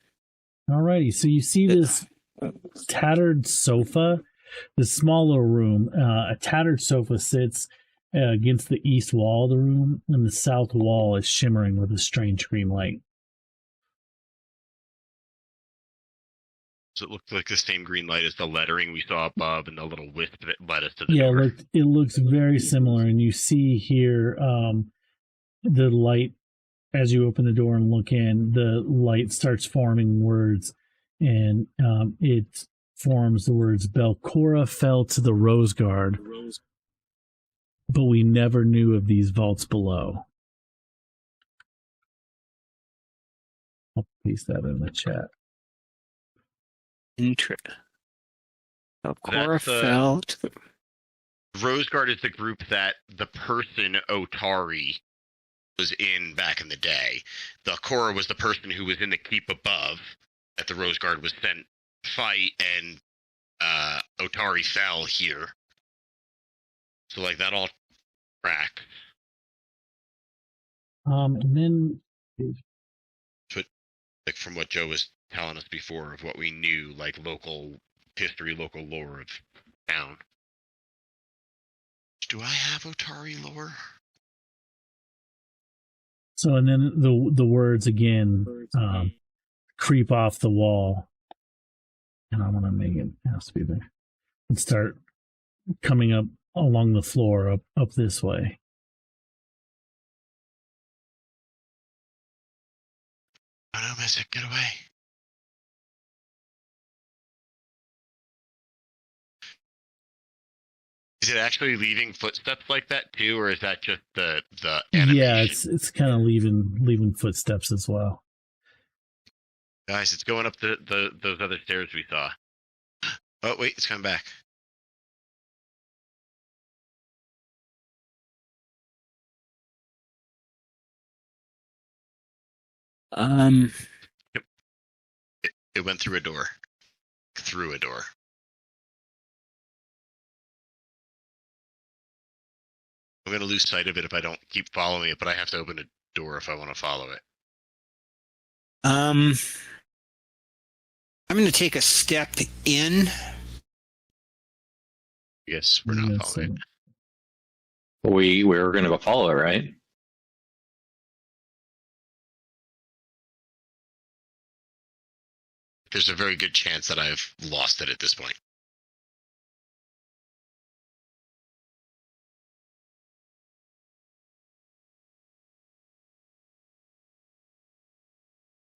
Alrighty, so you see this tattered sofa, this small little room. A tattered sofa sits against the east wall of the room, and the south wall is shimmering with a strange green light. So it looked like the same green light as the lettering we saw above and the little wisp that led us to the Yeah, door. it looks very similar, and you see here the light, as you open the door and look in, the light starts forming words, and it forms the words, Belcora fell to the Rose Guard, but we never knew of these vaults below. I'll paste that in the chat. Belcora fell to the... Rose Guard is the group that the person Otari was in back in the day. The Cora was the person who was in the keep above that the Rose Guard was sent to fight, and Otari fell here. So like that all track. And then Like from what Joe was telling us before of what we knew, like local history, local lore of town. Do I have Otari lore? So, and then the words again creep off the wall, and I'm gonna make it has to be there, and start coming up along the floor up this way. Oh no, Mystic, get away. Is it actually leaving footsteps like that too, or is that just the animation? Yeah, it's kind of leaving footsteps as well. Guys, it's going up those other stairs we saw. Oh wait, it's coming back. It went through a door. Through a door. I'm gonna lose sight of it if I don't keep following it, but I have to open a door if I want to follow it. I'm going to take a step in. Yes, we're not following it. We were going to go follow it, right? There's a very good chance that I've lost it at this point.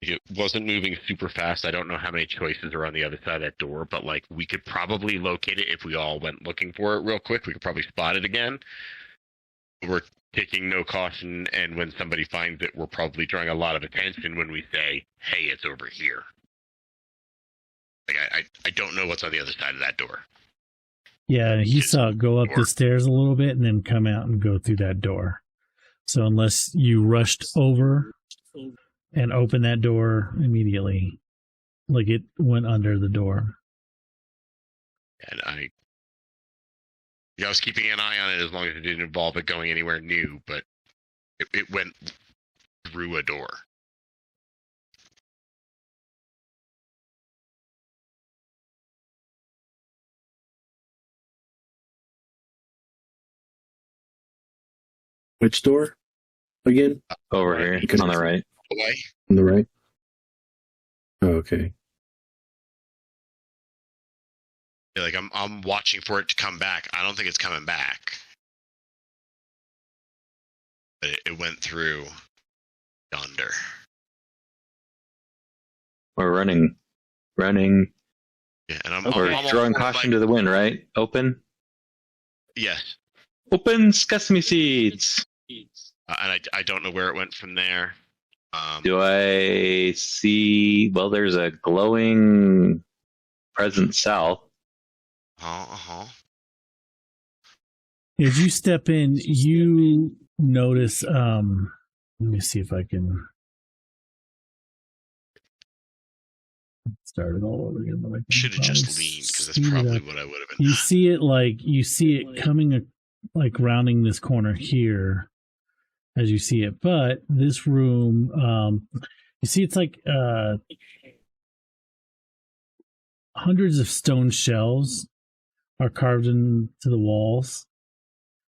It wasn't moving super fast. I don't know how many choices are on the other side of that door, but like we could probably locate it if we all went looking for it real quick. We could probably spot it again. We're taking no caution, and when somebody finds it, we're probably drawing a lot of attention when we say, "Hey, it's over here." Like I don't know what's on the other side of that door. Yeah, he saw it go up the stairs a little bit and then come out and go through that door. So unless you rushed over and opened that door immediately, like it went under the door. And I was keeping an eye on it as long as it didn't involve it going anywhere new, but it went through a door. Which door? Again? Over here, on the right. Away. On the right? Oh, okay. Like I'm watching for it to come back. I don't think it's coming back. But it went through yonder. We're running. Running. Yeah, and I'm We're throwing caution to the wind, right? Open. Yes. Open sesame seeds. And I don't know where it went from there. Do I see? Well, there's a glowing presence south. As you step in, you notice. Let me see if I can start it all over again. But I Should have just leaned because that's probably what I would have been. You see it coming, like rounding this corner here, as you see it. But this room, you see, it's like hundreds of stone shelves are carved into the walls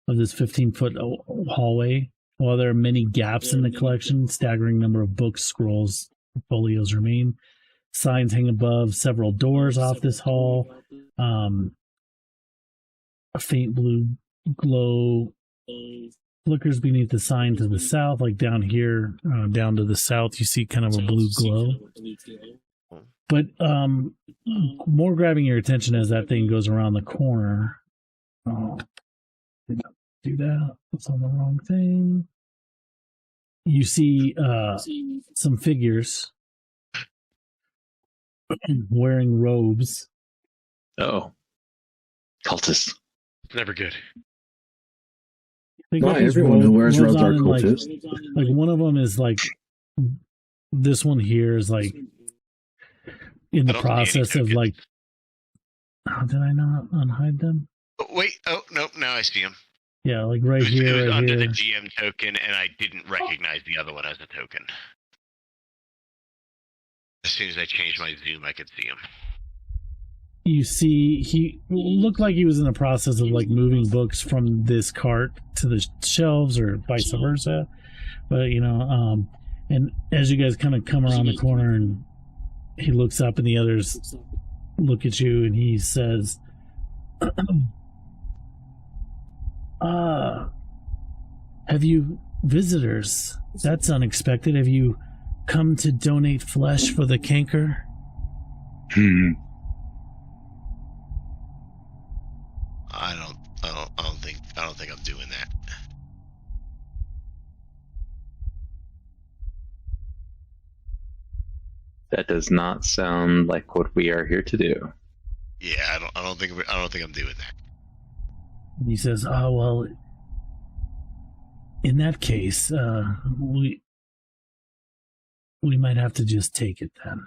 of this 15-foot hallway, while there are many gaps in the collection. Staggering number of books, scrolls, folios remain. Signs hang above several doors off this hall. A faint blue glow flickers beneath the sign to the south, like down here, down to the south, you see kind of a blue glow. But more grabbing your attention as that thing goes around the corner. Oh, did not do that. It's on the wrong thing. You see some figures wearing robes. Oh, cultists. Never good. Not everyone who wears robes are cultists. Like one of them is like, this one here is like in the process of like, oh, did I not unhide them? Oh, wait, oh, nope, now I see him. Yeah, like right It here. was Right under here. the GM token, and I didn't recognize the other one as a token. As soon as I changed my zoom, I could see him. You see, he looked like he was in the process of like moving books from this cart to the shelves, or vice versa. But and as you guys kind of come around the corner, and he looks up, and the others look at you, and he says, have you visitors? That's unexpected. Have you come to donate flesh for the canker? I don't think I'm doing that. That does not sound like what we are here to do. Yeah, I don't think I'm doing that. And he says, "Oh well, in that case, we might have to just take it then."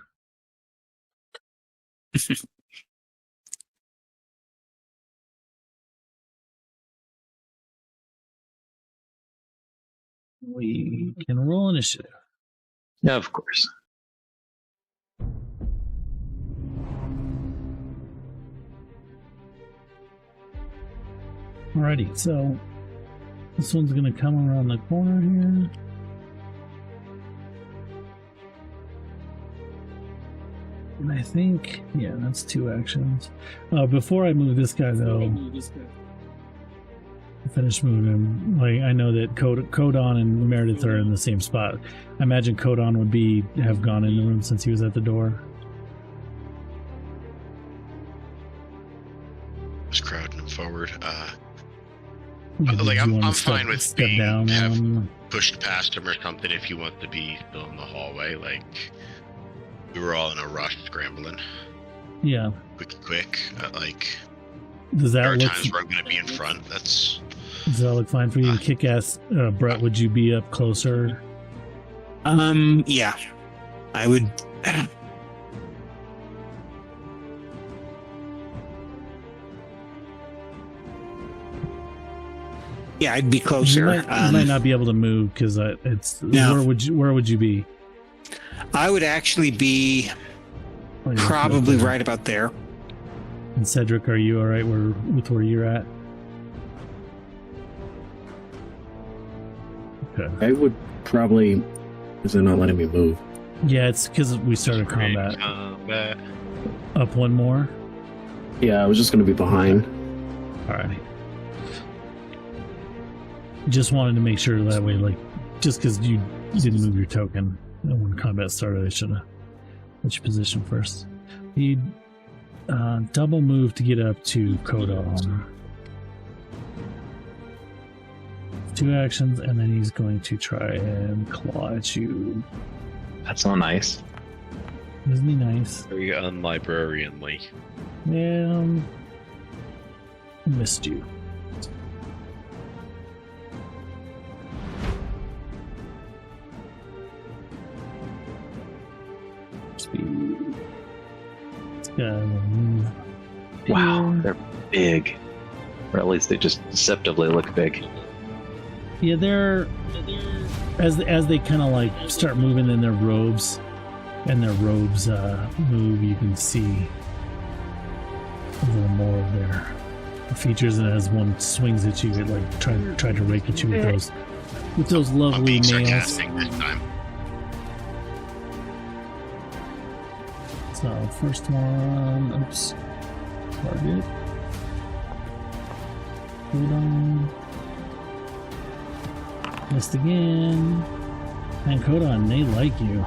We can roll initiative. Yeah, of course. Alrighty, so this one's going to come around the corner here. And I think, yeah, that's 2 actions. Before I move this guy, though, finish moving him. Like, I know that Kodon and Meredith are in the same spot. I imagine Kodon would have gone in the room since he was at the door. Just crowding him forward. Did Like, you I'm wanna fine with step being down. pushed past him or something if he wants to be still in the hallway. Like, we were all in a rush, scrambling. Yeah. Quick. Like, Does there that are look? times where I'm going to be in front. That's... Does that look fine for you? Kick-ass, Brett, would you be up closer? Yeah, I would. Yeah, I'd be closer. You might not be able to move because it's. No. Where would you be? I would actually be Like, probably right about there. And Cedric, are you all right with where you're at? Okay. I would probably, because they're not letting me move. Yeah, it's because we started combat. Combat. Up one more. Yeah, I was just going to be behind. All right. Just wanted to make sure that way, like, just because you didn't move your token when combat started, I should have Which position first? You double move to get up to Kodon. 2 actions, and then he's going to try and claw at you. That's so nice. Isn't he nice? Very unlibrarianly. Yeah, missed you. Speed. It's gotta move. Wow, here. they're big. Or at least they just deceptively look big. Yeah, they're as they kind of like start moving in their robes, and their robes move. You can see a little more of their features, and as one swings at you, it like try to rake at you with those I'm lovely being nails. sarcastic this time. So first one, oops, target. Hold on. Missed again. And Kodon, they like you.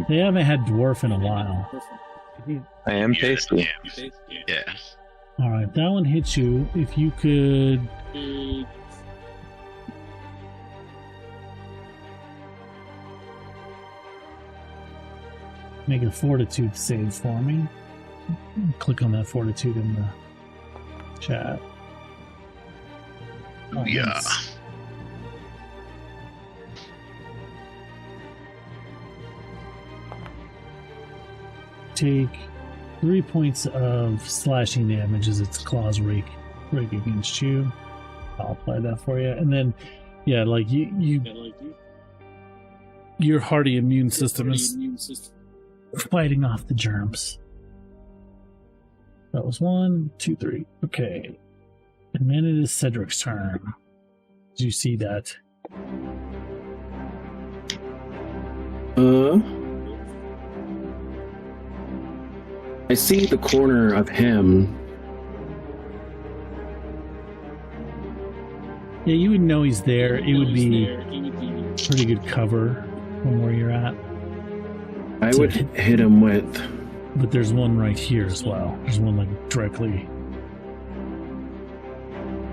They haven't had dwarf in a while. I am tasty. Yeah. All right, that one hits you. If you could make a fortitude save for me. Click on that fortitude in the chat. Oh, Yeah. nice. Take 3 points of slashing damage as its claws rake against you. I'll apply that for you, and then, yeah, like your hardy immune system is fighting off the germs. That was 1, 2, 3. Okay, and then it is Cedric's turn. Did you see that? I see the corner of him. Yeah, you would know he's there. It would be pretty good cover from where you're at. I would hit him with. But there's one right here as well. There's one like directly.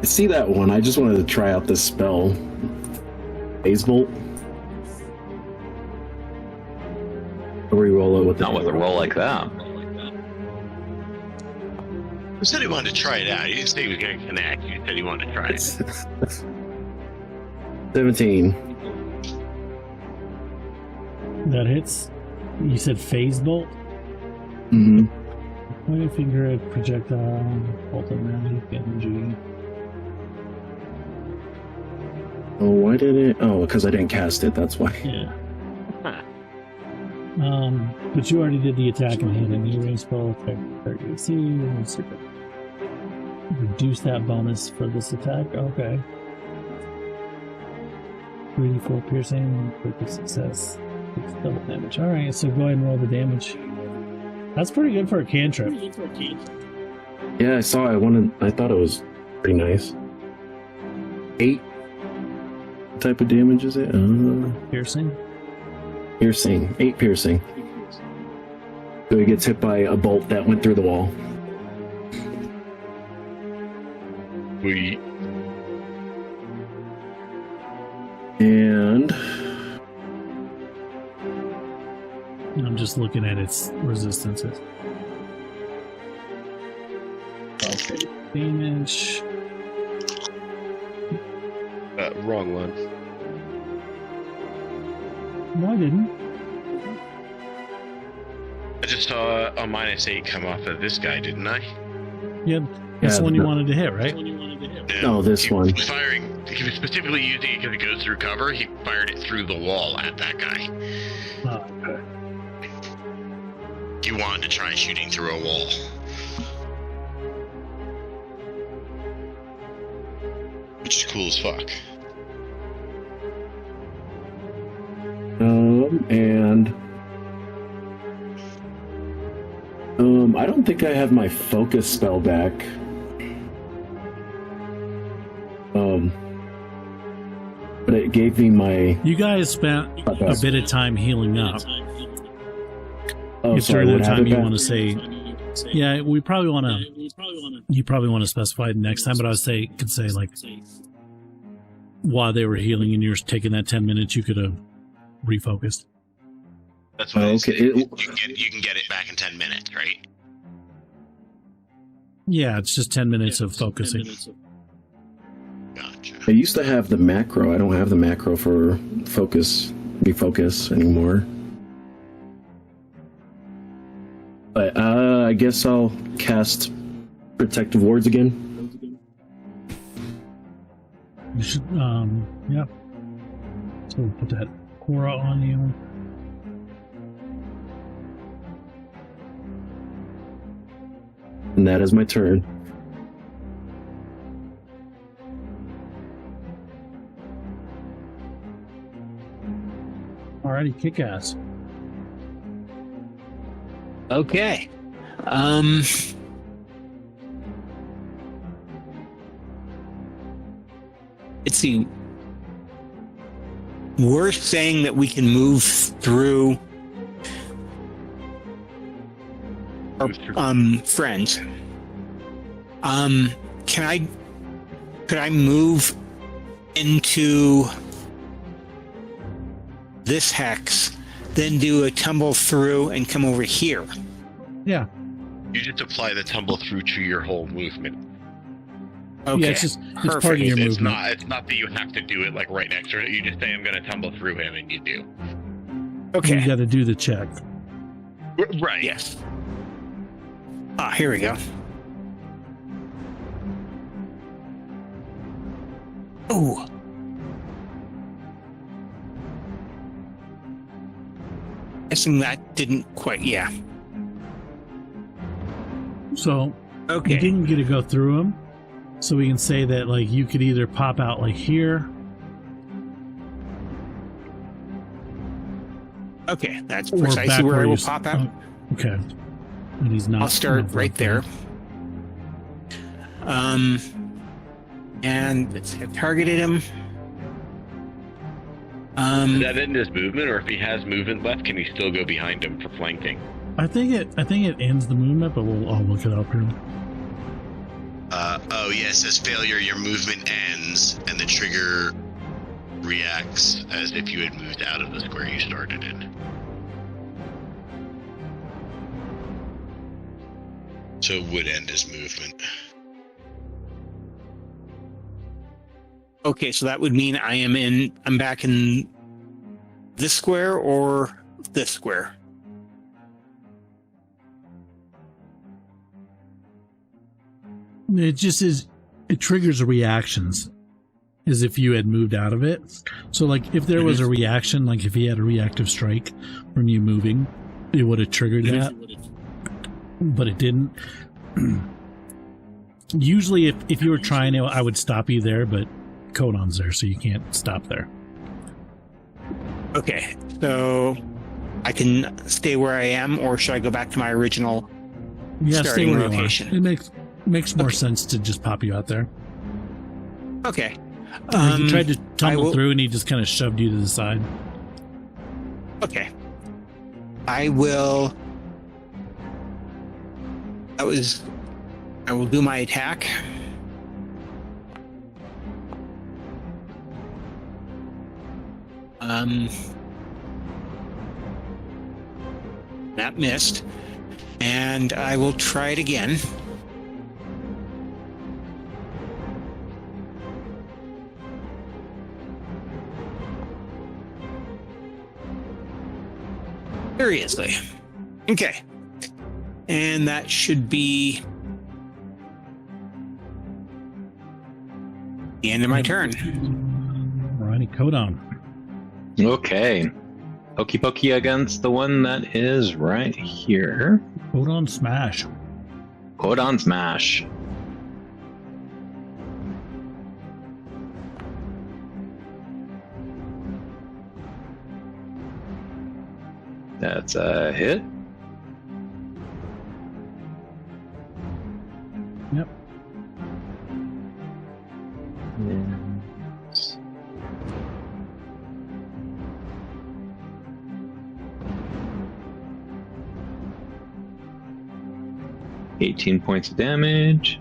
I see that one. I just wanted to try out this spell. Phase Bolt. Or re-roll it with Not with a roll like that. Who said he wanted to try it out? He didn't say he was going to connect. He said he wanted to try it. 17. That hits. You said phase bolt? Mm-hmm. Point a finger at projectile, bolt of magic, energy. Oh, why did it? Oh, because I didn't cast it. That's why. Yeah. But you already did the attack and hit an E-ray spell. Reduce that bonus for this attack. Okay. 3d4 piercing, critical success, double damage. Alright, so go ahead and roll the damage. That's pretty good for a cantrip. Yeah, I saw. I thought it was pretty nice. 8. What type of damage is it? Piercing? Piercing. 8 piercing. So he gets hit by a bolt that went through the wall. We And I'm just looking at its resistances. Okay. Damage. wrong one. No, I didn't. I just saw a -8 come off of this guy, didn't I? Yeah, that's the one you no. wanted to hit, right? Yeah. No, this He one. was firing. He was specifically using it because it goes through cover. He fired it through the wall at that guy. Oh, okay. He wanted to try shooting through a wall. Which is cool as fuck. And I don't think I have my focus spell back. But it gave me my. You guys spent a bit of time healing up. Oh, if sorry. during What that time happened? you want to say, yeah, we probably want to. You probably want to specify it next time, but I would say could say like while they were healing and you're taking that 10 minutes, you could have refocused. That's what Oh, I okay. said. You can get it back in 10 minutes, right? Yeah, it's just 10 minutes of focusing. Gotcha. I used to have the macro. I don't have the macro for refocus anymore. But I guess I'll cast Protective Wards again. You should, yeah. So we'll put that Cora on you. And that is my turn. Alrighty, kick ass. Okay. Let's see. We're saying that we can move through our friends. Could I move into this hex, then do a tumble through and come over here? Yeah. You just apply the tumble through to your whole movement. Okay. Yeah, it's part of Perfect. your It's movement. it's not that you have to do it like right next to it. You just say I'm gonna tumble through him and you do. You Okay. got to do the check. Right. Yes. Here we go. Oh. Guessing that didn't quite, yeah. So you Okay. didn't get to go through them. So we can say that like you could either pop out like here. Okay, that's Or precisely back where I you will s- pop out. oh, okay. And he's not. I'll start not right there. And let's have targeted him. Does that end his movement, or if he has movement left, can he still go behind him for flanking? I think it ends the movement, but I'll look it up here. Oh yeah, it says failure. Your movement ends, and the trigger reacts as if you had moved out of the square you started in. So it would end his movement. Okay, so that would mean I'm back in this square or this square. It just is. It triggers reactions, as if you had moved out of it. So, like, if there was a reaction, like if he had a reactive strike from you moving, it would have triggered that. But it didn't. Usually, if you were trying to, I would stop you there, but Codon's there, so you can't stop there. Okay, so I can stay where I am, or should I go back to my original Yeah, stay starting where you are. location? It makes more sense to just pop you out there. Okay. He tried to I tumble will- through, and he just kind of shoved you to the side. Okay. I will do my attack. That missed. And I will try it again. Seriously. Okay. And that should be the end of my turn. Ronnie Codon. Okay. Pokey pokey against the one that is right here. Codon smash. Hold on, smash. That's a hit. Yep. Yes. 18 points of damage.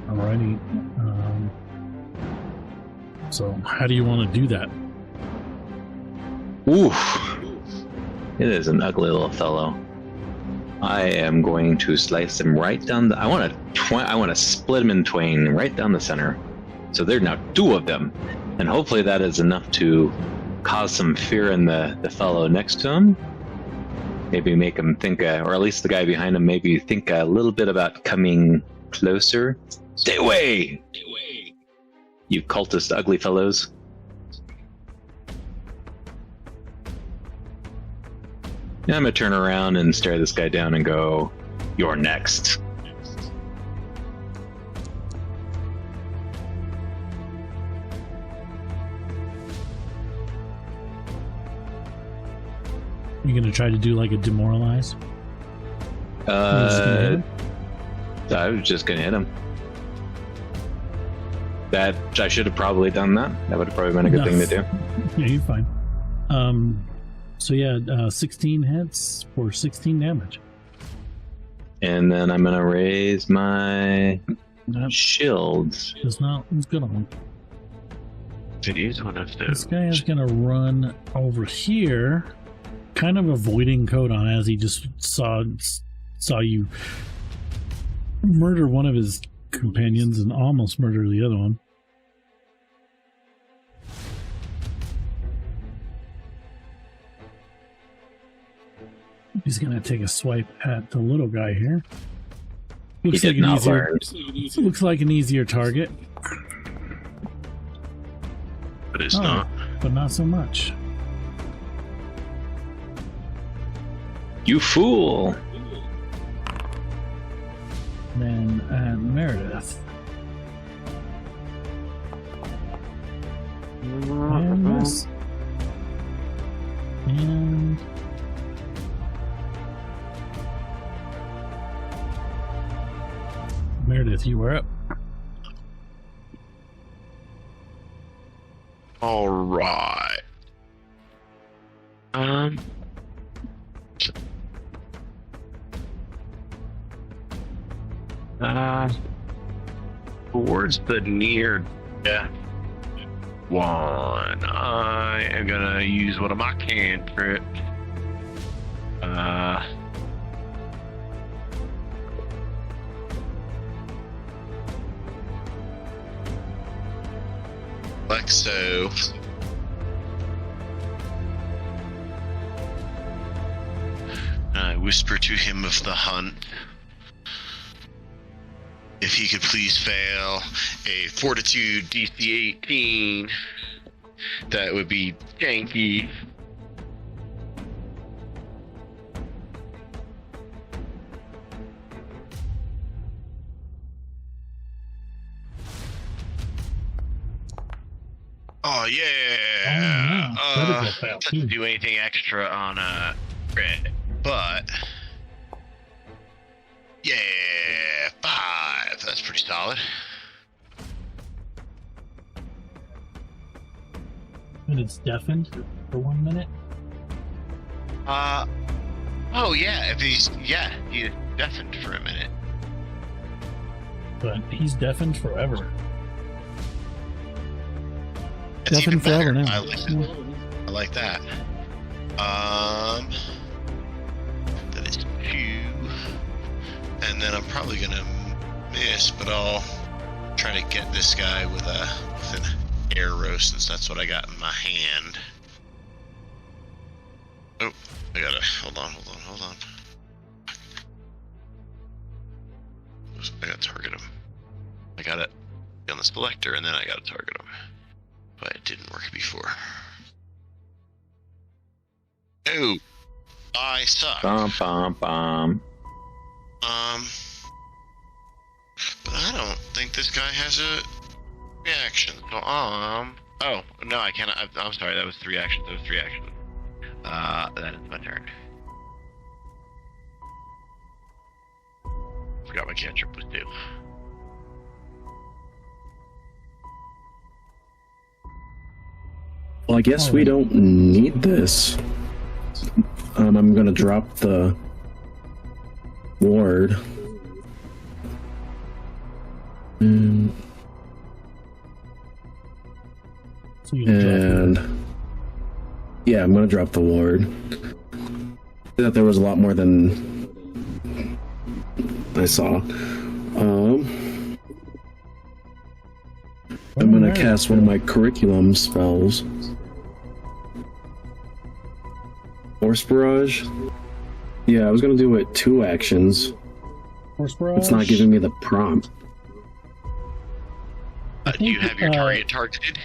Alrighty. So how do you want to do that? Oof. It is an ugly little fellow. I am going to slice him right down the... I want to split him in twain right down the center. So there are now 2 of them. And hopefully that is enough to cause some fear in the fellow next to him. Maybe make him think, or at least the guy behind him, maybe think a little bit about coming closer. Stay away! You cultist ugly fellows. Yeah, I'm gonna turn around and stare this guy down and go, "You're next." You gonna try to do like a demoralize? You're just gonna hit him? I was just gonna hit him. That I should have probably done that. That would have probably been a good thing to do. Yeah, you're fine. So yeah, 16 hits for 16 damage. And then I'm gonna raise my That shields. is not as good on. Did use one of those. This guy is gonna run over here, kind of avoiding Kodon as he just saw you murder one of his companions and almost murder the other one. He's gonna take a swipe at the little guy here. Looks like an easier target, But it's not. but not so much. You fool! Then Meredith. And this. And Meredith, you were up. All right. Towards the near death one, I am gonna use one of my cantrips. Like so. I whisper to him of the hunt. If he could please fail a Fortitude DC 18, that would be janky. Oh yeah! Doesn't do anything extra on a crit, but yeah, 5. That's pretty solid. And it's deafened for 1 minute. Oh yeah. If he's deafened for a minute. But he's deafened forever. That's even Deafened forever better. now. I like that. That is 2. And then I'm probably gonna miss, but I'll try to get this guy with an arrow since that's what I got in my hand. Oh, I gotta hold on. I gotta target him. I got it on the selector, and then I gotta target him. But it didn't work before. Oh, I suck. Bum. But I don't think this guy has a reaction. So, oh no, I cannot. I'm sorry. That was 3 actions. That is my turn. Forgot my cantrip was 2. Well, I guess we don't need this. I'm gonna drop the ward. So you can drop Yeah, I'm gonna drop the ward. That there was a lot more than I saw. I'm gonna cast one of my curriculum spells. Force Barrage? Yeah, I was gonna do it 2 actions. Force Barrage? It's not giving me the prompt. Do you have your target targeted?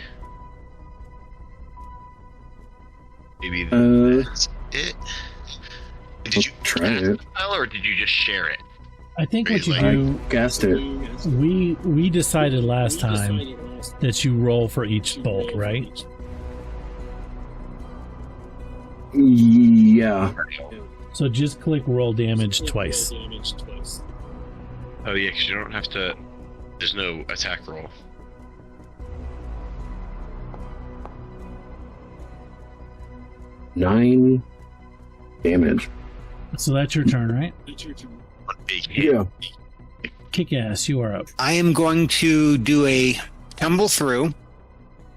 Maybe that's it. Did you try cast it? the spell, or did you just share it? I think what you Really? do, I cast it. we decided last time that you roll for each bolt, right? Yeah. So just click roll damage twice. Oh yeah, because you don't have to. There's no attack roll. Nine damage. So that's your turn, right? One big hit. Yeah. Kick ass, you are up. I am going to do a tumble through.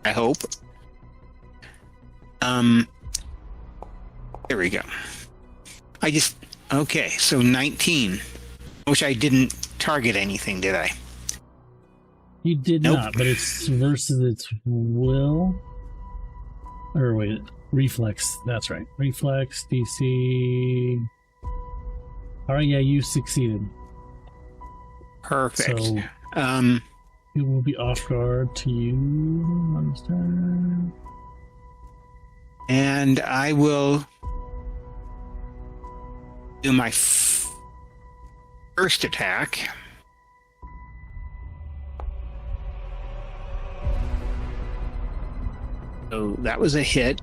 I hope. There we go. Okay, so 19. Which I didn't target anything, did I? You did Nope. not, but it's versus its will. Or wait, reflex. That's right. Reflex, DC. Alright, yeah, you succeeded. Perfect. So it will be off guard to you on this turn. And I will do my first attack. So that was a hit.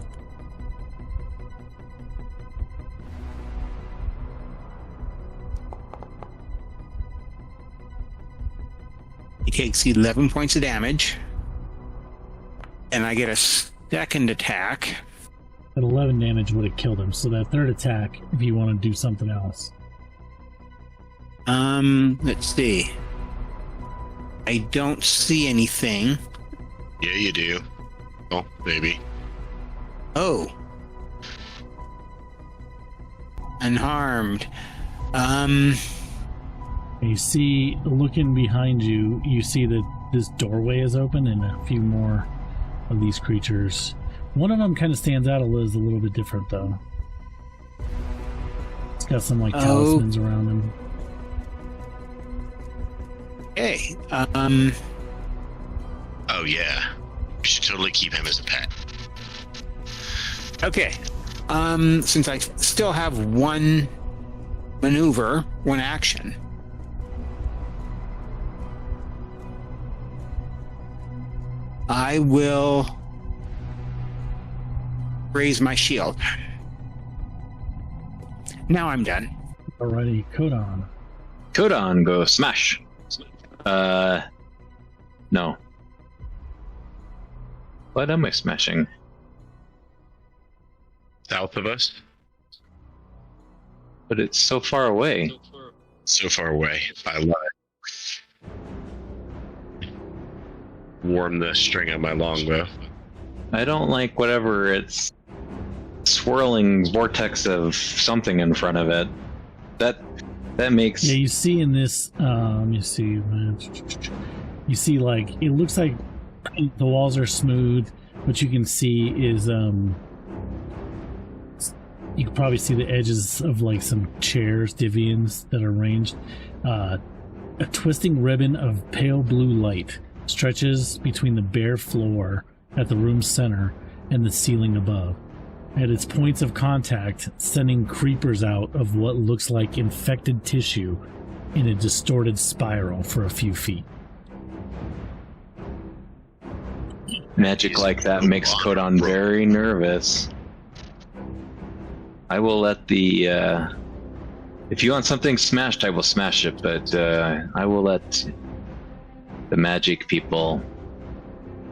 He takes 11 points of damage. And I get a second attack. That 11 damage would have killed him. So that third attack, if you want to do something else. Let's see. I don't see anything. Yeah, you do. Oh, maybe. Oh. Unharmed. You see, looking behind you, you see that this doorway is open and a few more of these creatures. One of them kind of stands out a little bit different, though. It's got some, like, talismans around him. Okay. Oh yeah. You should totally keep him as a pet. Okay. Since I still have one maneuver, one action. I will raise my shield. Now I'm done. Alrighty, Kodan. Kodan, go smash. No. What am I smashing? South of us. But it's so far away. So far away. I love it. Warm the string on my longbow. I don't like whatever it's swirling vortex of something in front of it. That makes Yeah, you see in this, you see, like, it looks like the walls are smooth. What you can see is, you can probably see the edges of, like, some chairs, divians that are arranged. A twisting ribbon of pale blue light stretches between the bare floor at the room's center and the ceiling above. At its points of contact, sending creepers out of what looks like infected tissue in a distorted spiral for a few feet. magic like that makes Kodan very nervous. I will let the if you want something smashed, I will smash it, but I will let the magic people,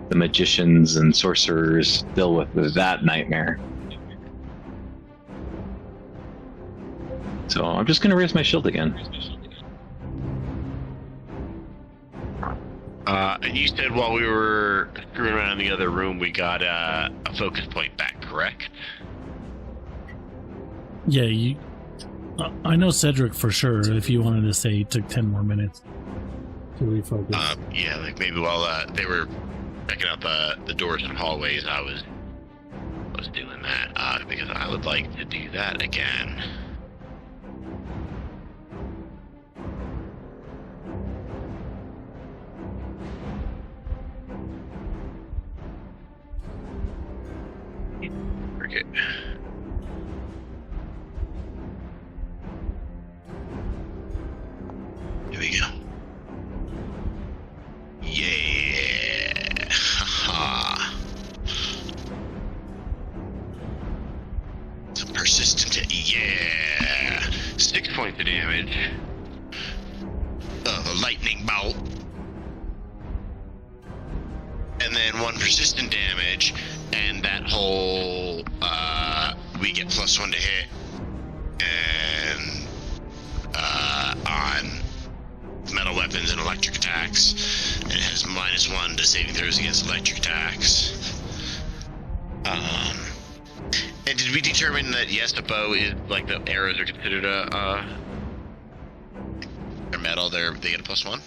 the magicians and sorcerers, deal with that nightmare. So I'm just gonna raise my shield again. And you said while we were screwing around in the other room, we got a focus point back, correct? Yeah, I know Cedric for sure. If you wanted to say it took 10 more minutes to refocus. Yeah, like maybe while they were checking out the doors and hallways, I was doing that because I would like to do that again. Forget. Here we go. Yeah. Haha. Some persistent. Yeah. 6 points of damage. A lightning bolt. And then 1 persistent damage, and that whole we get +1 to hit, and on metal weapons and electric attacks, and it has -1 to saving throws against electric attacks. And did we determine that yes, a bow is like the arrows are considered they're metal? They get a +1.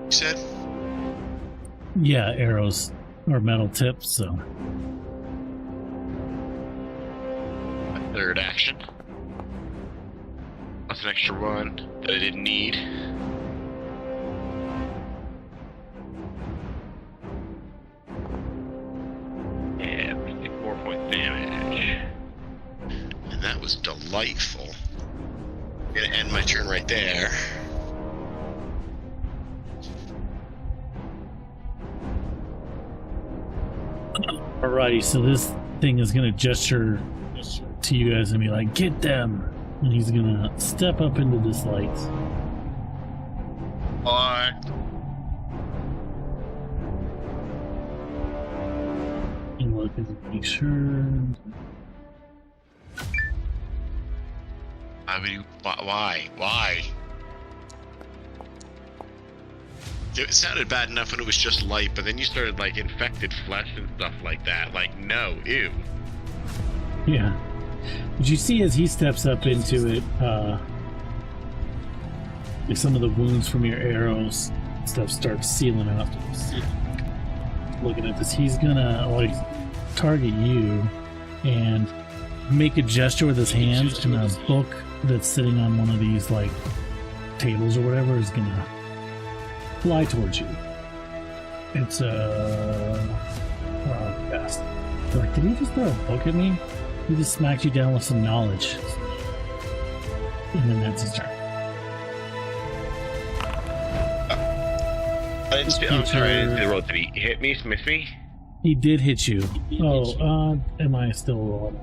You said. Yeah, arrows are metal tips, so. A third action. That's an extra 1 that I didn't need. Yeah, 54 points damage. And that was delightful. I'm gonna end my turn right there. Alrighty, so this thing is gonna gesture to you guys and be like, "Get them!" And he's gonna step up into this light. And look and make sure. I mean, why? It sounded bad enough when it was just light, but then you started like infected flesh and stuff like that. Like, no, ew. Yeah. But you see as he steps up into it, like some of the wounds from your arrows stuff starts sealing up. Looking at this, he's gonna like target you and make a gesture with his hands, and a book that's sitting on one of these like tables or whatever is gonna fly towards you. It's fast. Like, did he just throw a book at me? He just smacked you down with some knowledge. And then that's his turn. I'm sorry, I didn't roll. Did he hit me, miss me? He did hit you. Oh, am I still rolling?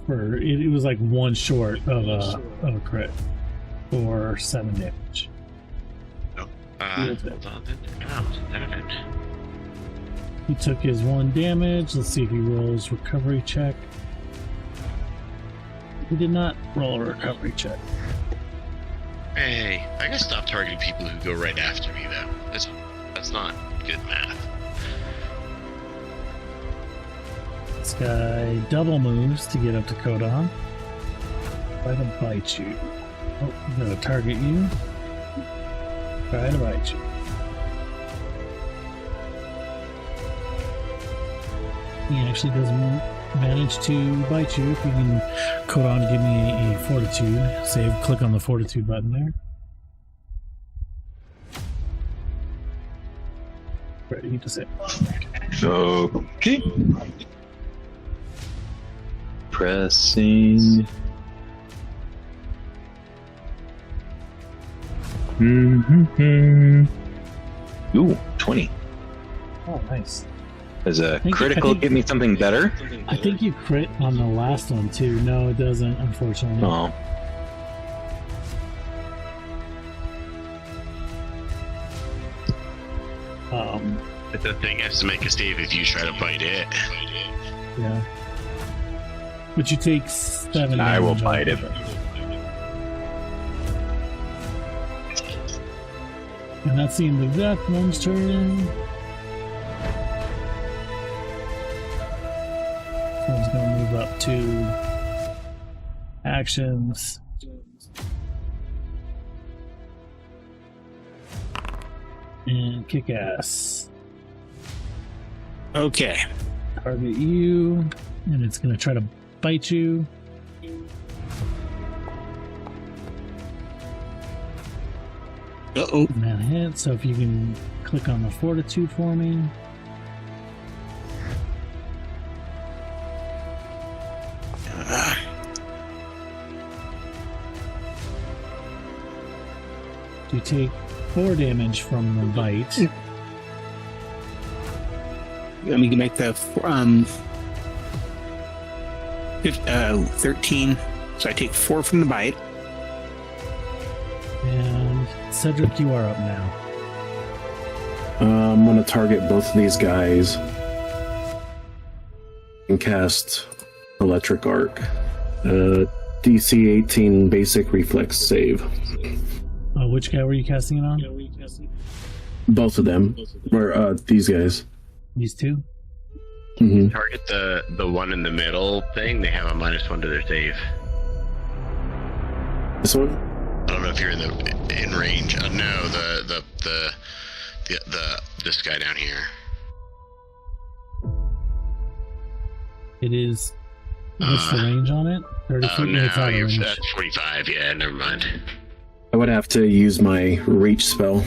It was like 1 short of a crit for 7 damage. Oh, hold on. He took his 1 damage. Let's see if he rolls recovery check. He did not roll a recovery check. Hey, I gotta stop targeting people who go right after me, though. That's not good math. This guy double moves to get up to Kodon. Try to bite you. Oh, I'm gonna target you. Try to bite you. He actually doesn't manage to bite you. If you can, Kodon, give me a fortitude save. Click on the fortitude button there. Ready to save. Okay. Pressing. Ooh, 20. Oh, nice. Does a I think- critical give me something better? I think you crit on the last one too. No, it doesn't, unfortunately. Oh. The thing has to make a save if you try to bite it. Yeah. But you take 7 I will damage bite off it. of And that's the end of that one's turn. One's going to move up to actions. And kick ass. Okay. Target you, and it's going to try to bite you. Uh-oh. And that hit, so if you can click on the fortitude for me. You take 4 damage from the bite. Let me make the 13. So I take 4 from the bite. And Cedric, you are up now. I'm gonna target both of these guys and cast Electric Arc. DC 18 basic reflex save. Which guy were you casting it on? Both of them. Or these guys. These two? Mm-hmm. Target the one in the middle thing. They have a -1 to their save. This one? I don't know if you're in range. No, this guy down here. It is. What's the range on it? 30 feet? No, It's out of range. that's 45. Yeah, never mind. I would have to use my reach spell.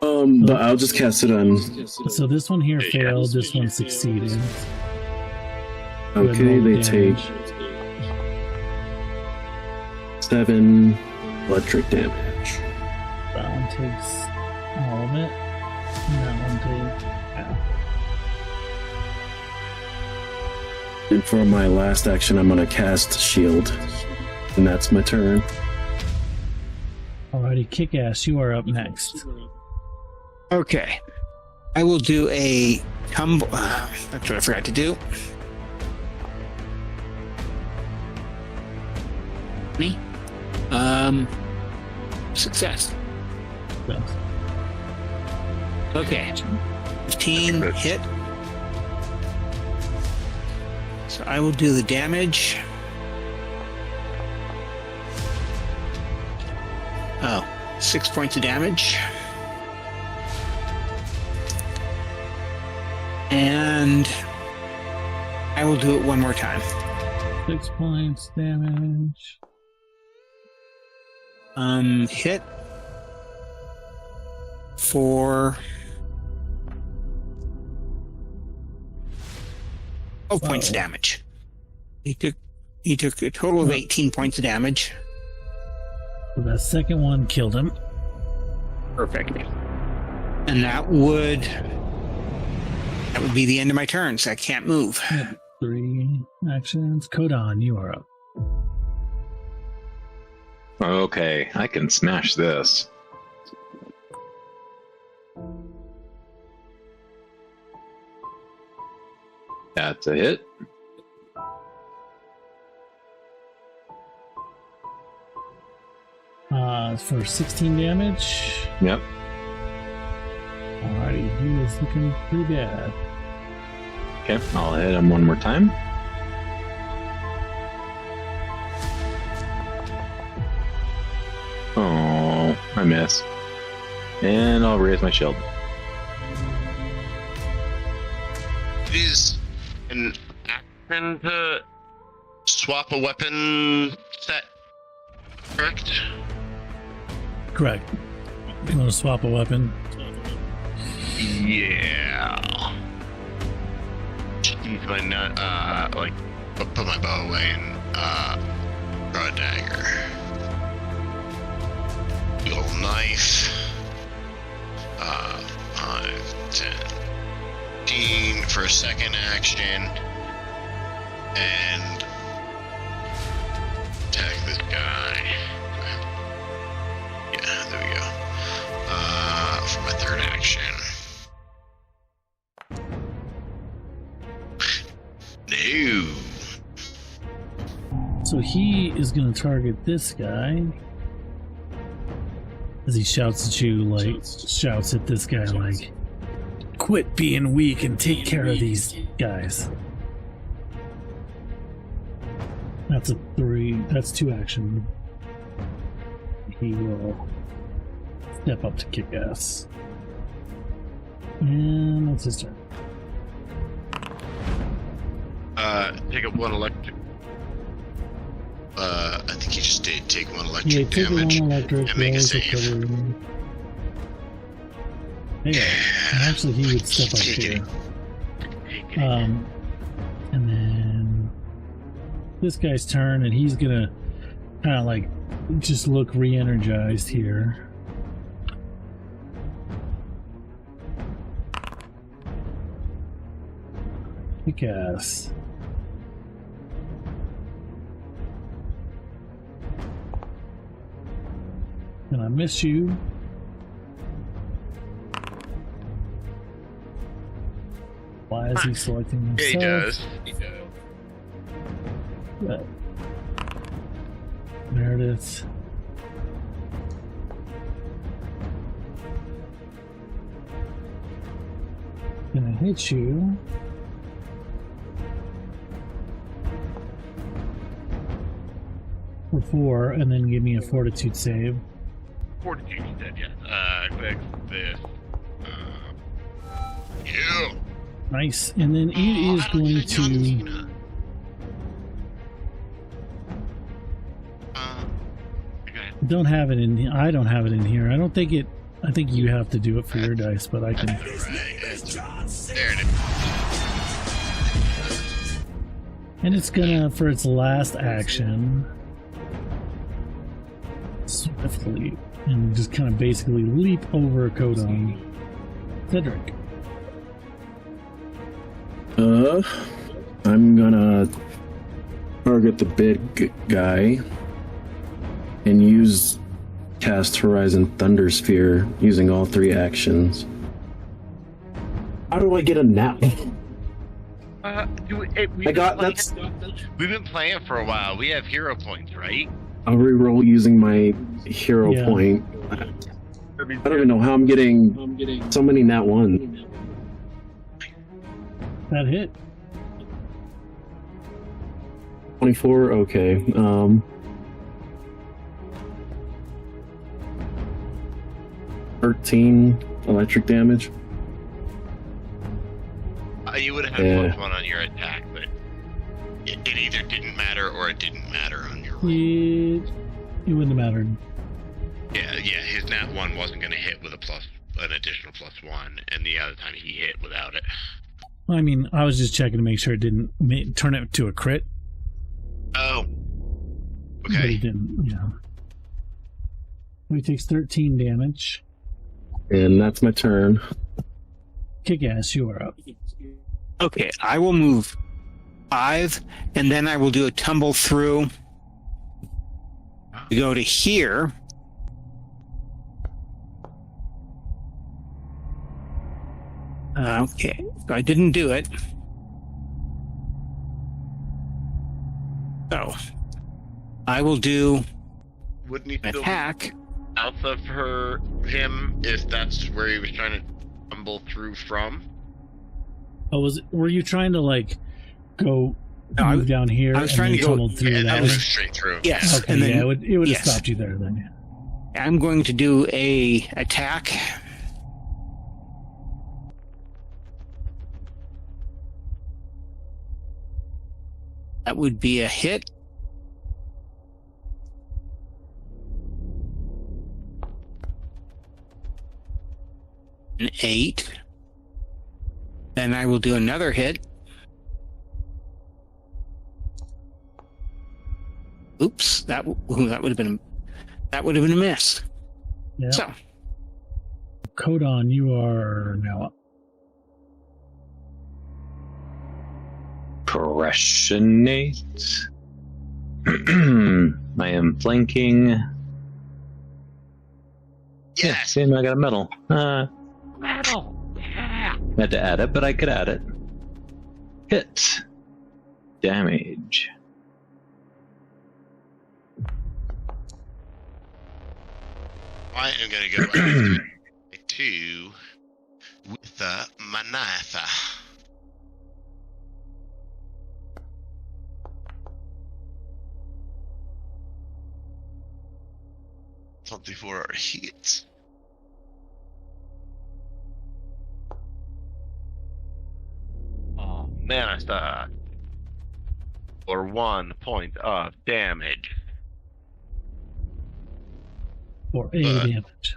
But I'll just cast it on. So this one here failed, this one succeeded. Okay, they take 7 electric damage. That one takes all of it. And that one takes. Yeah. And for my last action, I'm gonna cast Shield. And that's my turn. Alrighty, kick ass, you are up next. Okay. I will do a tumble. That's what I forgot to do. Me? Success. So, Okay. 15 hit. So I will do the damage. Oh, 6 points of damage. And I will do it one more time. 6 points damage. Hit for 12 points of damage. He took a total of 18 points of damage. So that second one killed him. Perfect. And that would be the end of my turn, so I can't move. 3 actions. Kodan, you are up. Okay, I can smash this. That's a hit. For 16 damage. Yep. Alrighty, he is looking pretty bad. Okay, I'll hit him one more time. Oh, I miss. And I'll raise my shield. It is an action to swap a weapon set, correct? Correct. You want to swap a weapon? Yeah. Use my put my bow away and draw a dagger. Big old knife. 5, 10, 15 for a second action. And attack this guy. Yeah, there we go. For my third action. So he is going to target this guy. As he shouts at you, like, shouts at this guy, like, quit being weak and take care of these guys. That's a 3. That's 2 action. He will step up to kick ass. And that's his turn. Take up 1 electric. I think you just did take 1 Yeah, electric take damage 1 electric. and make a roll save. cover. Yeah, actually, he would step up Take here. it. And then this guy's turn, and he's gonna kind of like just look re-energized here. Kick ass. And I miss you. Why is he selecting himself? Yeah, he does. He does. Yeah. Meredith. Gonna hit you. For 4, and then give me a fortitude save. Fortitude, you said, yeah. Click this. Yeah. Nice. And then it is going to. Okay. Don't have it in. I don't have it in here. I don't think it. I think you have to do it for your dice, but I can. There it is. And it's gonna, for its last action, swiftly and just kind of basically leap over Codon. Cedric. I'm gonna target the big guy and use cast Horizon Thunder Sphere using all 3 actions. How do I get a nap? I got that's. We've been playing for a while. We have hero points, right? I'll reroll using my hero Yeah. point. I don't even know how I'm getting so many nat 1. That hit. 24. Okay. 13 electric damage. You would have had Yeah. +1 on your attack, but it either didn't matter or it didn't matter on your roll. It wouldn't have mattered. Yeah, his nat 1 wasn't going to hit with an additional +1, and the other time he hit without it. I mean, I was just checking to make sure it didn't turn it to a crit. Oh. But it Okay. didn't, yeah. He takes 13 damage. And that's my turn. Kick ass, you are up. Okay, I will move 5, and then I will do a tumble through to go to here. Okay, so I didn't do it. So I will do Wouldn't he still attack. be south of him if that's where he was trying to tumble through from? Oh, were you trying to like go No, I move was- down here? I was and trying then to go- tumbled through Yeah, that that way? was straight through. Yes, Okay, and then yeah, it would have yes. stopped you there then. I'm going to do a attack. That would be a hit. An 8. Then I will do another hit. Oops, that would have been a miss. Yeah. So Codon, you are now up. Pressionate. I am flanking. Yeah, Yes. see, I got a medal. Metal! Yeah! Had to add it, but I could add it. Hit. Damage. I am going to go after 2 with my knife. 24 are hits. Oh, Manasta. For 1 point of damage. For A damage.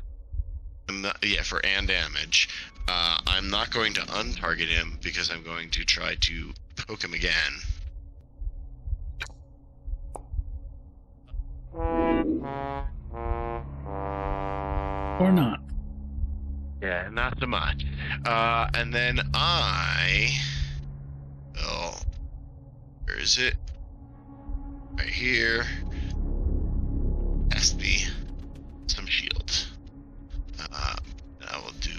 For and damage. I'm not going to untarget him because I'm going to try to poke him again. Or not. Yeah, not so much. And then where is it? Right here. That's some shield. I will do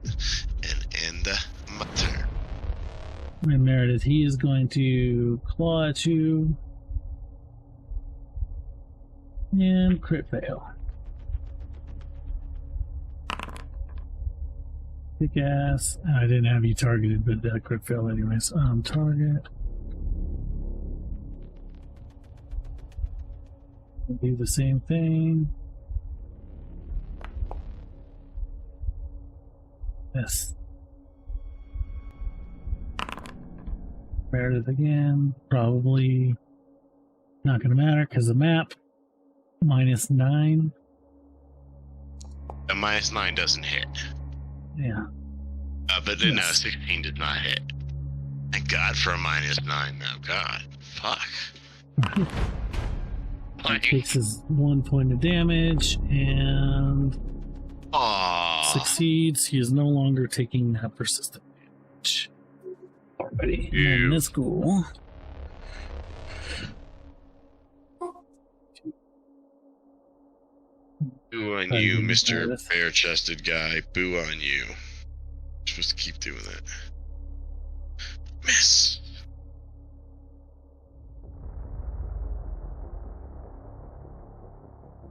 that and end my turn. And Meredith, he is going to claw at you. And crit fail. Kick ass. I didn't have you targeted, but crit fail anyways. Target. Do the same thing. Yes. Meredith again. Probably not going to matter because the map. -9. A -9 doesn't hit. Yeah. But then Yes. 16 did not hit. Thank God for a -9 now. God. Fuck. He takes his 1 point of damage and Aww. succeeds. He is no longer taking that persistent damage. Already. Ew. And this ghoul. Boo on How do you, you Mr. know this? Bare-chested guy. Boo on you. You're supposed to keep doing that. Miss.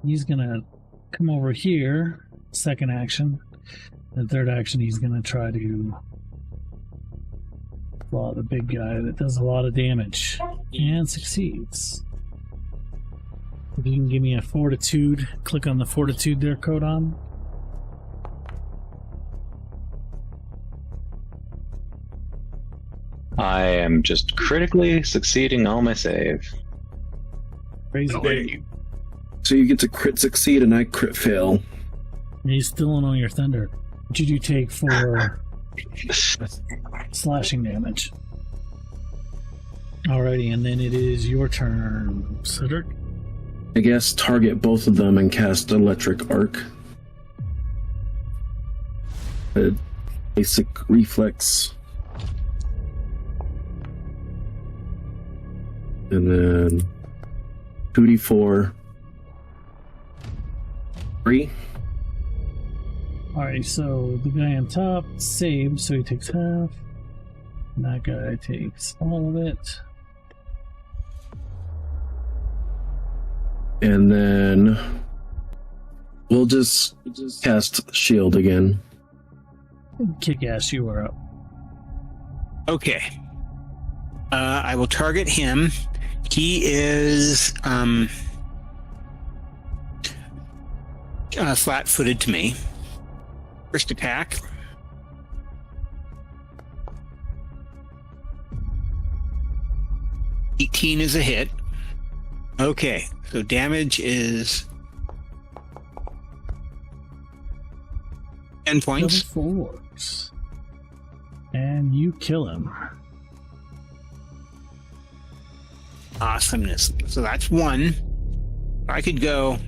He's gonna come over here. Second action. The third action, he's gonna try to claw the big guy that does a lot of damage. And succeeds. If you can give me a fortitude, click on the fortitude there, Codon. I am just critically succeeding all my save. Crazy. Wait, So you get to crit succeed and I crit fail. And he's still on all your thunder. What did you take for slashing damage? Alrighty, and then it is your turn, Cedric. I guess target both of them and cast Electric Arc. A basic reflex. And then 2d4. 3. Alright, so the guy on top saved, so he takes half. And that guy takes all of it. And then we'll just cast Shield again. Kick ass, you are up. Okay. I will target him. He is flat-footed to me. First attack. $18 is a hit. Okay, so damage is 10 points. Double fours. And you kill him. Awesomeness. So that's 1. I could go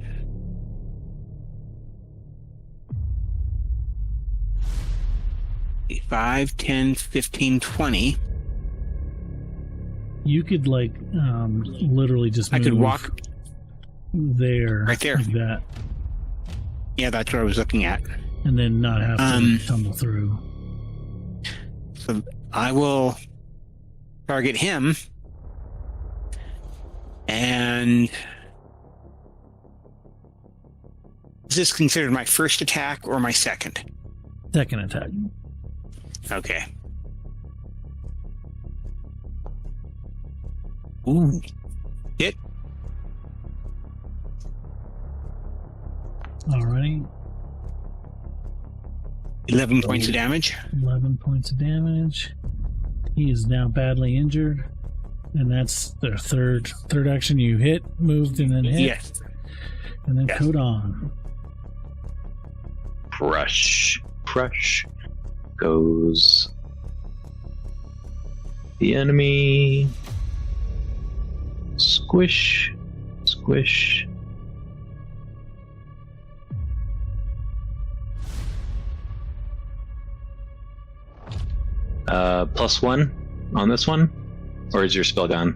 5, 10, 15, 20. You could literally just I could move walk there. right there. Like that. Yeah, that's what I was looking at. And then not have to tumble through. So I will target him Is this considered my first attack or my second? Second attack. Okay. Ooh. Hit. Alrighty. 11 points of damage. 11 points of damage. He is now badly injured. And that's their third action. You hit, moved, and then hit. Yes. And then Yes. code on. Crush. Crush goes the enemy. Squish. Squish. +1 on this one? Or is your spell gone?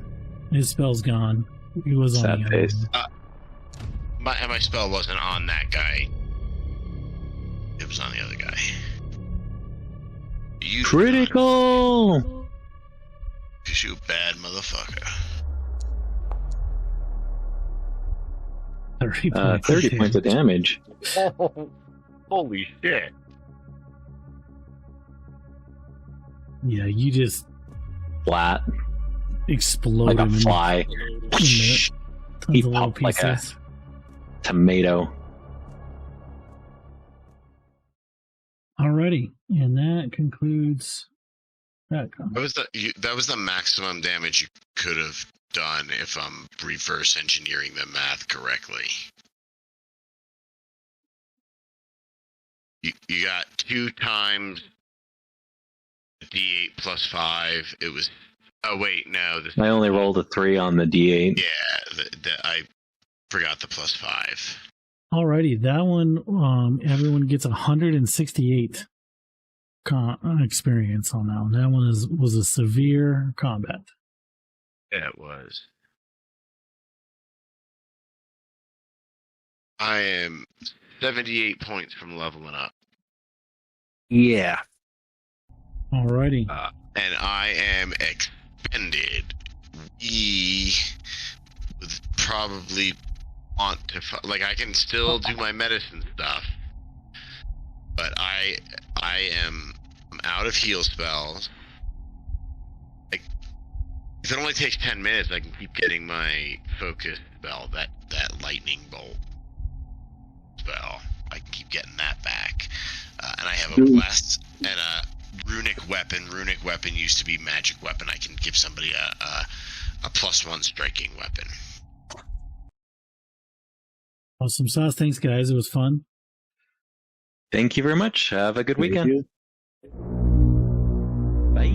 His spell's gone. He was on Sad the other face. one. My spell wasn't on that guy. It was on the other guy. You Critical! You bad motherfucker. 30 points. 30 points of damage. Holy shit! Yeah, you just Flat. explode Like a him fly. in He tons of little popped like a pieces. tomato. Alrighty, and that concludes that. That was the maximum damage you could have done if I'm reverse engineering the math correctly. You got 2 times D8 plus 5. It was. Oh wait, no. I only rolled a 3 on the D8. Yeah, I forgot the plus 5. Alrighty, that one, everyone gets 168 experience on that one. That one was a severe combat. Yeah, it was. I am 78 points from leveling up. Yeah. Alrighty. And I am expended. We would probably want to I can still do my medicine stuff, but I'm out of heal spells. Like, if it only takes 10 minutes, I can keep getting my focus spell, that lightning bolt spell. I can keep getting that back, and I have a blast and a runic weapon. Runic weapon used to be magic weapon. I can give somebody a +1 striking weapon. Awesome sauce. Thanks, guys. It was fun. Thank you very much. Have a good Thank weekend. you. Bye.